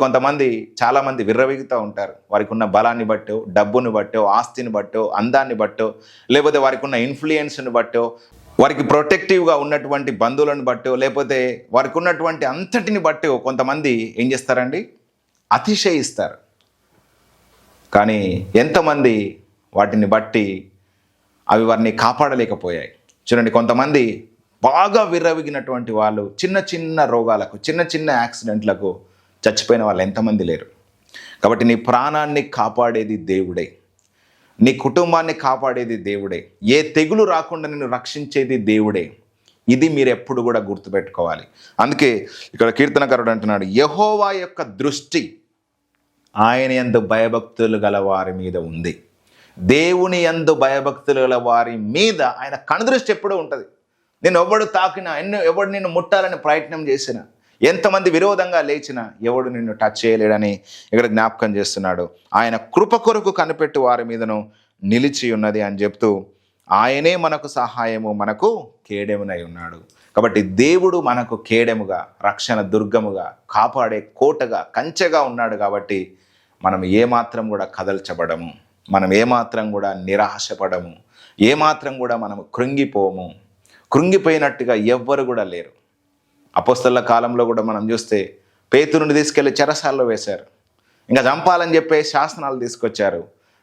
చాలామంది విర్రవీగుతూ ఉంటారు. వారికి ఉన్న బలాన్ని బట్టో, డబ్బుని బట్టో, ఆస్తిని బట్టో, అందాన్ని బట్టో, లేకపోతే వారికి ఉన్న ఇన్ఫ్లుయెన్స్ని బట్టో, వారికి ప్రొటెక్టివ్గా ఉన్నటువంటి బంధువులను బట్టో, లేకపోతే వారికి ఉన్నటువంటి అంతటిని బట్టో కొంతమంది ఏం చేస్తారండి? అతిశయిస్తారు. కానీ ఎంతమంది వాటిని బట్టి అవి వారిని కాపాడలేకపోయాయి. చూడండి, కొంతమంది బాగా విర్రవిగినటువంటి వాళ్ళు చిన్న చిన్న రోగాలకు, చిన్న చిన్న యాక్సిడెంట్లకు చచ్చిపోయిన వాళ్ళు ఎంతమంది లేరు. కాబట్టి నీ ప్రాణాన్ని కాపాడేది దేవుడే, నీ కుటుంబాన్ని కాపాడేది దేవుడే, ఏ తెగులు రాకుండా నిన్ను రక్షించేది దేవుడే. ఇది మీరు ఎప్పుడు కూడా గుర్తుపెట్టుకోవాలి. అందుకే ఇక్కడ కీర్తనకారుడు అంటున్నాడు, యెహోవా యొక్క దృష్టి ఆయన యందు భయభక్తులు గల వారి మీద ఉంది. దేవుని యందు భయభక్తులు గల వారి మీద ఆయన కనుదృష్టి ఎప్పుడూ ఉంటుంది. నేను ఎవడు తాకినా, ఎవడు నిన్ను ముట్టాలని ప్రయత్నం చేసినా, ఎంతమంది విరోధంగా లేచినా ఎవడు నిన్ను టచ్ చేయలేడని ఇక్కడ జ్ఞాపకం చేస్తున్నాడు. ఆయన కృప కొరకు కనిపెట్టు వారి మీదను నిలిచి ఉన్నది అని చెప్తూ, ఆయనే మనకు సహాయము, మనకు కేడెమునై ఉన్నాడు. కాబట్టి దేవుడు మనకు కేడెముగా, రక్షణ దుర్గముగా, కాపాడే కోటగా, కంచెగా ఉన్నాడు. కాబట్టి మనం ఏమాత్రం కూడా కదల్చబడము, మనం ఏమాత్రం కూడా నిరాశపడము, ఏమాత్రం కూడా మనము కృంగిపోము. కృంగిపోయినట్టుగా ఎవ్వరు కూడా లేరు. అపోస్తలుల కాలంలో కూడా మనం చూస్తే పేతురుని తీసుకెళ్లి చెరసాల్లో వేశారు. ఇంకా చంపాలని చెప్పే శాసనాలు తీసుకొచ్చారు.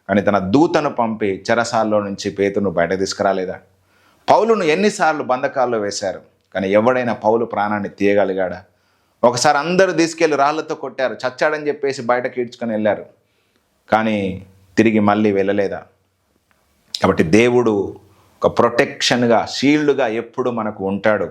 కానీ తన దూతను పంపి చెరసాల్లో నుంచి పేతురును బయట తీసుకురాలేదా? పౌలును ఎన్నిసార్లు బంధకాల్లో వేశారు, కానీ ఎవడైనా పౌలు ప్రాణాన్ని తీయగలిగాడా? ఒకసారి అందరూ తీసుకెళ్లి రాళ్లతో కొట్టారు, చచ్చాడని చెప్పేసి బయటకు ఈడ్చుకొని వెళ్ళారు, కానీ తిరిగి మళ్ళీ వెళ్ళలేదా? కాబట్టి దేవుడు ఒక ప్రొటెక్షన్గా, షీల్డ్గా ఎప్పుడు మనకు ఉంటాడు.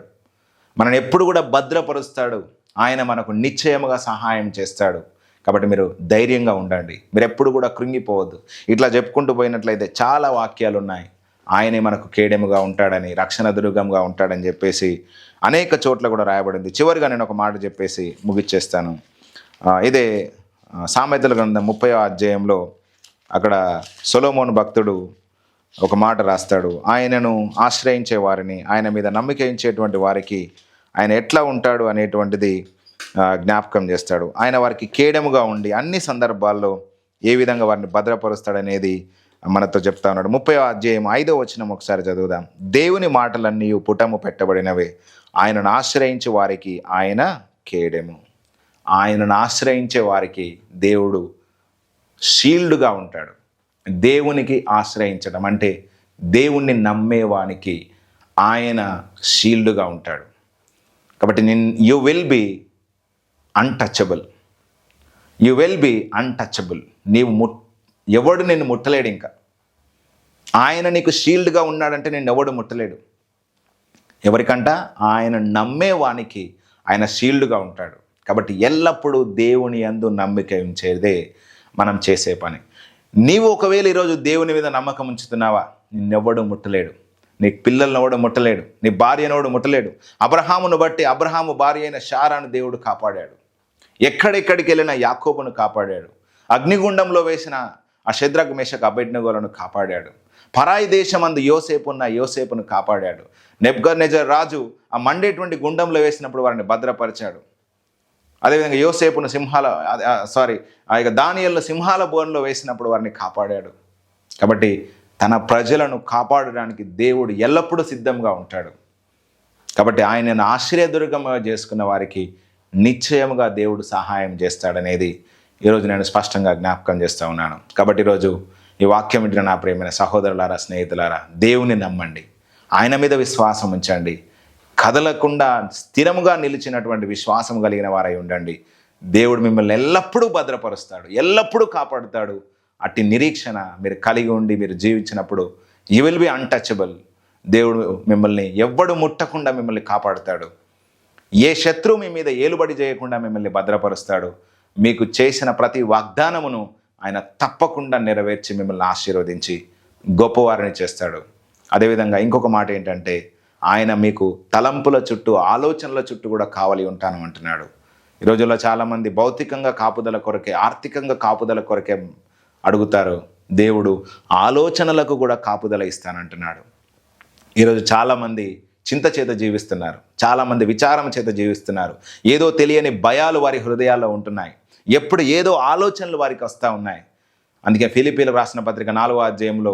మనని ఎప్పుడు కూడా భద్రపరుస్తాడు. ఆయన మనకు నిశ్చయముగా సహాయం చేస్తాడు. కాబట్టి మీరు ధైర్యంగా ఉండండి, మీరు ఎప్పుడు కూడా కృంగిపోవద్దు. ఇట్లా చెప్పుకుంటూ పోయినట్లయితే చాలా వాక్యాలు ఉన్నాయి. ఆయనే మనకు కేడెముగా ఉంటాడని, రక్షణ దుర్గంగా ఉంటాడని చెప్పేసి అనేక చోట్ల కూడా రాయబడింది. చివరిగా నేను ఒక మాట చెప్పేసి ముగిచ్చేస్తాను. ఇదే సామెతల గ్రంథం 30వ అధ్యాయంలో అక్కడ సొలొమోను భక్తుడు ఒక మాట రాస్తాడు. ఆయనను ఆశ్రయించే వారిని, ఆయన మీద నమ్మిక ఉంచేటువంటి వారికి ఆయన ఎట్లా ఉంటాడు అనేటువంటిది జ్ఞాపకం చేస్తాడు. ఆయన వారికి కేడెముగా ఉండి అన్ని సందర్భాల్లో ఏ విధంగా వారిని భద్రపరుస్తాడనేది మనతో చెప్తా ఉన్నాడు. 30వ అధ్యాయం 5వ వచనం ఒకసారి చదువుదాం. దేవుని మాటలన్నీ పుటము పెట్టబడినవే, ఆయనను ఆశ్రయించే వారికి ఆయన కేడెము. ఆయనను ఆశ్రయించే వారికి దేవుడు షీల్డ్గా ఉంటాడు. దేవునికి ఆశ్రయించడం అంటే దేవుణ్ణి నమ్మేవానికి ఆయన షీల్డ్గా ఉంటాడు. కాబట్టి you will be untouchable, you will be untouchable. ఎవడు నిన్ను ముట్టలేడు. ఇంకా ఆయన నీకు షీల్డ్గా ఉన్నాడంటే నిన్ను ఎవడు ముట్టలేడు. ఎవరికంట? ఆయన నమ్మేవానికి ఆయన షీల్డ్గా ఉంటాడు. కాబట్టి ఎల్లప్పుడూ దేవుని యందు నమ్మిక ఉంచేదే మనం చేసే పని. నీవు ఒకవేళ ఈరోజు దేవుని మీద నమ్మకం ఉంచుతున్నావా, నిన్నెవ్వడు ముట్టలేడు. నీ పిల్లలను ఎవడు ముట్టలేడు, నీ భార్యనోడు ముట్టలేడు. అబ్రహామును బట్టి అబ్రహాము భార్య అయిన శారాను దేవుడు కాపాడాడు. ఎక్కడెక్కడికి వెళ్ళిన యాకోబును కాపాడాడు. అగ్నిగుండంలో వేసిన ఆ షద్రక్ మేషక్ అబేద్నెగోలను కాపాడాడు. పరాయి దేశమందు యోసేపును కాపాడాడు. నెబుకద్నెజర్ రాజు ఆ మండేటువంటి గుండంలో వేసినప్పుడు వారిని భద్రపరిచాడు. అదేవిధంగా యోసేపును దానియేలును సింహాల బోన్లో వేసినప్పుడు వారిని కాపాడాడు. కాబట్టి తన ప్రజలను కాపాడడానికి దేవుడు ఎల్లప్పుడూ సిద్ధంగా ఉంటాడు. కాబట్టి ఆయనను ఆశ్రయదుర్గంగా చేసుకున్న వారికి నిశ్చయముగా దేవుడు సహాయం చేస్తాడనేది ఈరోజు నేను స్పష్టంగా జ్ఞాపకం చేస్తూ ఉన్నాను. కాబట్టి ఈరోజు ఈ వాక్యం వింటున్న నా ప్రియమైన సహోదరులారా, స్నేహితులారా, దేవుని నమ్మండి, ఆయన మీద విశ్వాసం ఉంచండి, కదలకుండా స్థిరముగా నిలిచినటువంటి విశ్వాసం కలిగిన వారై ఉండండి. దేవుడు మిమ్మల్ని ఎల్లప్పుడూ భద్రపరుస్తాడు, ఎల్లప్పుడూ కాపాడుతాడు. అట్టి నిరీక్షణ మీరు కలిగి ఉండి మీరు జీవించినప్పుడు యు విల్ బి అన్టచబుల్. దేవుడు మిమ్మల్ని ఎవ్వడు ముట్టకుండా మిమ్మల్ని కాపాడుతాడు. ఏ శత్రువు మీ మీద ఏలుబడి చేయకుండా మిమ్మల్ని భద్రపరుస్తాడు. మీకు చేసిన ప్రతి వాగ్దానమును ఆయన తప్పకుండా నెరవేర్చి మిమ్మల్ని ఆశీర్వదించి గొప్పవారిని చేస్తాడు. అదేవిధంగా ఇంకొక మాట ఏంటంటే, ఆయన మీకు తలంపుల చుట్టూ, ఆలోచనల చుట్టూ కూడా కావలి ఉంటాను అంటున్నాడు. ఈ రోజుల్లో చాలామంది భౌతికంగా కాపుదల కొరకే, ఆర్థికంగా కాపుదల కొరకే అడుగుతారు. దేవుడు ఆలోచనలకు కూడా కాపుదల ఇస్తానంటున్నాడు. ఈరోజు చాలామంది చింత చేత జీవిస్తున్నారు, చాలామంది విచారం చేత జీవిస్తున్నారు. ఏదో తెలియని భయాలు వారి హృదయాల్లో ఉంటున్నాయి. ఎప్పుడు ఏదో ఆలోచనలు వారికి వస్తూ ఉన్నాయి. అందుకే ఫిలిప్పీలకు రాసిన పత్రిక 4వ అధ్యాయంలో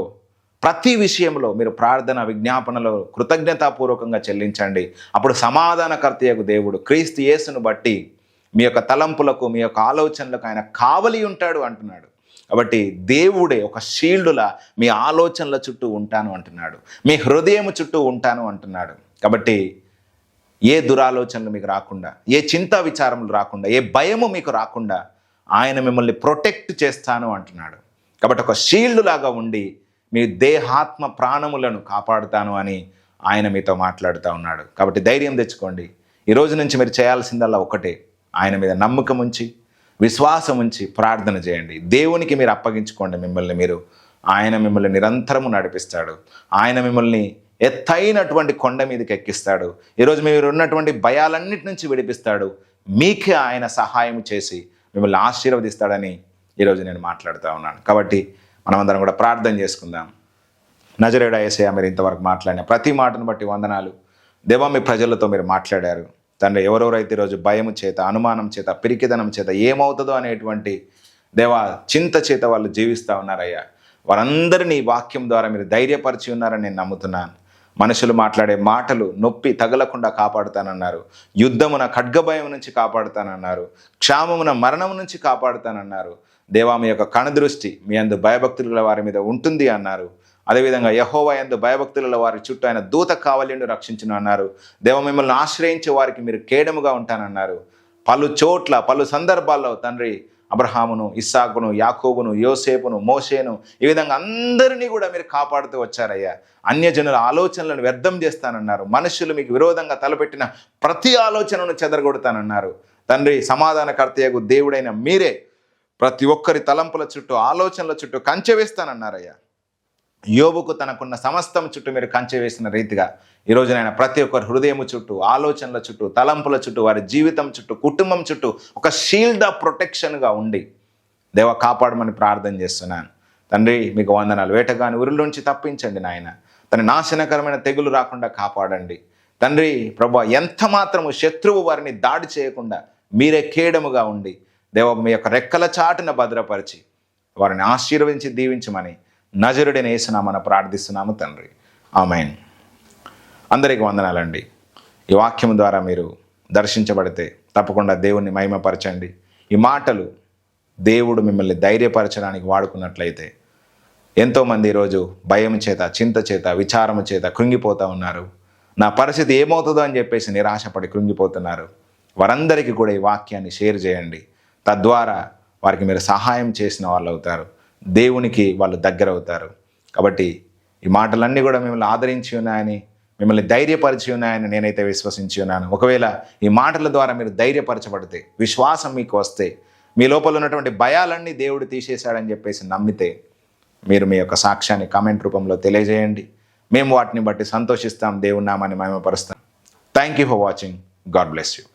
ప్రతి విషయంలో మీరు ప్రార్థన విజ్ఞాపనలో కృతజ్ఞతాపూర్వకంగా చెల్లించండి. అప్పుడు సమాధానకర్తయగు దేవుడు క్రీస్తు యేసును బట్టి మీ యొక్క తలంపులకు, మీ యొక్క ఆలోచనలకు ఆయన కావలి ఉంటాడు అంటున్నాడు. కాబట్టి దేవుడే ఒక షీల్డ్లా మీ ఆలోచనల చుట్టూ ఉంటాను అంటున్నాడు, మీ హృదయం చుట్టూ ఉంటాను అంటున్నాడు. కాబట్టి ఏ దురాలోచనలు మీకు రాకుండా, ఏ చింతా విచారములు రాకుండా, ఏ భయము మీకు రాకుండా ఆయన మిమ్మల్ని ప్రొటెక్ట్ చేస్తాను అంటున్నాడు. కాబట్టి ఒక షీల్డ్ లాగా ఉండి మీ దేహాత్మ ప్రాణములను కాపాడుతాను అని ఆయన మీతో మాట్లాడుతూ ఉన్నాడు. కాబట్టి ధైర్యం తెచ్చుకోండి. ఈ రోజు నుంచి మీరు చేయాల్సిందల్లా ఒకటే, ఆయన మీద నమ్మకం ఉంచి విశ్వాసం ఉంచి ప్రార్థన చేయండి. దేవునికి మీరు అప్పగించుకోండి మిమ్మల్ని మీరు. ఆయన మిమ్మల్ని నిరంతరము నడిపిస్తాడు. ఆయన మిమ్మల్ని ఎత్తైనటువంటి కొండ మీదకి ఎక్కిస్తాడు. ఈరోజు మీరు ఉన్నటువంటి భయాలన్నిటి నుంచి విడిపిస్తాడు. మీకే ఆయన సహాయం చేసి మిమ్మల్ని ఆశీర్వదిస్తాడని ఈరోజు నేను మాట్లాడుతూ ఉన్నాను. కాబట్టి మనమందరం కూడా ప్రార్థన చేసుకుందాం. నజరేయుడా యేసయ్య, మీరు ఇంతవరకు మాట్లాడిన ప్రతి మాటను బట్టి వందనాలు. దేవా, మీ ప్రజలతో మీరు మాట్లాడారు తండ్రి. ఎవరెవరైతే ఈరోజు భయము చేత, అనుమానం చేత, పిరికిదనం చేత ఏమవుతుందో అనేటువంటి దేవా చింత చేత వాళ్ళు జీవిస్తూ ఉన్నారయ్యా, వారందరినీ వాక్యం ద్వారా మీరు ధైర్యపరిచి ఉన్నారని నేను నమ్ముతున్నాను. మనుషులు మాట్లాడే మాటలు నొప్పి తగలకుండా కాపాడుతానన్నారు. యుద్ధమున ఖడ్గభయం నుంచి కాపాడుతానన్నారు. క్షామమున మరణం నుంచి కాపాడుతానన్నారు. దేవా, మీ యొక్క కనుదృష్టి మీ యందు భయభక్తుల వారి మీద ఉంటుంది అన్నారు. అదేవిధంగా యెహోవా యందు భయభక్తుల వారి చుట్టూ ఆయన దూత కావలిండు రక్షించును అన్నారు. దేవ, మిమ్మల్ని ఆశ్రయించే వారికి మీరు కేడముగా ఉంటానన్నారు. పలు చోట్ల పలు సందర్భాల్లో తండ్రి అబ్రహామును, ఇస్సాకును, యాకోబును, యోసేపును, మోషేను, ఈ విధంగా అందరినీ కూడా మీరు కాపాడుతూ వచ్చారయ్యా. అన్యజనుల ఆలోచనలను వ్యర్థం చేస్తానన్నారు. మనుషులు మీకు విరోధంగా తలపెట్టిన ప్రతి ఆలోచనను చెదరగొడతానన్నారు. తండ్రి, సమాధానకర్తయగు దేవుడైన మీరే ప్రతి ఒక్కరి తలంపుల చుట్టూ, ఆలోచనల చుట్టూ కంచె వేస్తానన్నారయ్యా. యోబుకు తనకున్న సమస్తం చుట్టూ మీరు కంచె వేసిన రీతిగా ఈరోజు ఆయన ప్రతి ఒక్కరి హృదయము చుట్టూ, ఆలోచనల చుట్టూ, తలంపుల చుట్టూ, వారి జీవితం చుట్టూ, కుటుంబం చుట్టూ ఒక షీల్డ్ ఆఫ్ ప్రొటెక్షన్గా ఉండి దేవ కాపాడమని ప్రార్థన చేస్తున్నాను. తండ్రి, మీకు వందనాలు. వేటగాని ఉరుల నుంచి తప్పించండి నాయన. తన నాశనకరమైన తెగులు రాకుండా కాపాడండి తండ్రి. ప్రభు, ఎంత మాత్రము శత్రువు వారిని దాడి చేయకుండా మీరే కేడముగా ఉండి దేవ మీ యొక్క రెక్కల చాటున భద్రపరిచి వారిని ఆశీర్వదించి దీవించమని నజరుడైన యేసునామమున ప్రార్థిస్తున్నాము తండ్రి. ఆమేన్. అందరికీ వందనాలండి. ఈ వాక్యం ద్వారా మీరు దర్శించబడితే తప్పకుండా దేవుణ్ణి మహిమపరచండి. ఈ మాటలు దేవుడు మిమ్మల్ని ధైర్యపరచడానికి వాడుకున్నట్లయితే ఎంతోమంది ఈరోజు భయం చేత, చింత చేత, విచారము చేత కృంగిపోతూ ఉన్నారు. నా పరిస్థితి ఏమవుతుందో అని చెప్పేసి నిరాశపడి కృంగిపోతున్నారు. వారందరికీ కూడా ఈ వాక్యాన్ని షేర్ చేయండి. తద్వారా వారికి మీరు సహాయం చేసిన వాళ్ళు అవుతారు. దేవునికి వాళ్ళు దగ్గర అవుతారు. కాబట్టి ఈ మాటలన్నీ కూడా మిమ్మల్ని ఆదరించి ఉన్నాయని, మిమ్మల్ని ధైర్యపరిచి ఉన్నాయని నేనైతే విశ్వసించి ఉన్నాను. ఒకవేళ ఈ మాటల ద్వారా మీరు ధైర్యపరచబడితే, విశ్వాసం మీకు వస్తే, మీ లోపల ఉన్నటువంటి భయాలన్నీ దేవుడు తీసేశాడని చెప్పేసి నమ్మితే మీరు మీ యొక్క సాక్ష్యాన్ని కామెంట్ రూపంలో తెలియజేయండి. మేము వాటిని బట్టి సంతోషిస్తాం, దేవుని నామాన్ని మహిమపరుస్తాం. Thank you for watching. God bless you.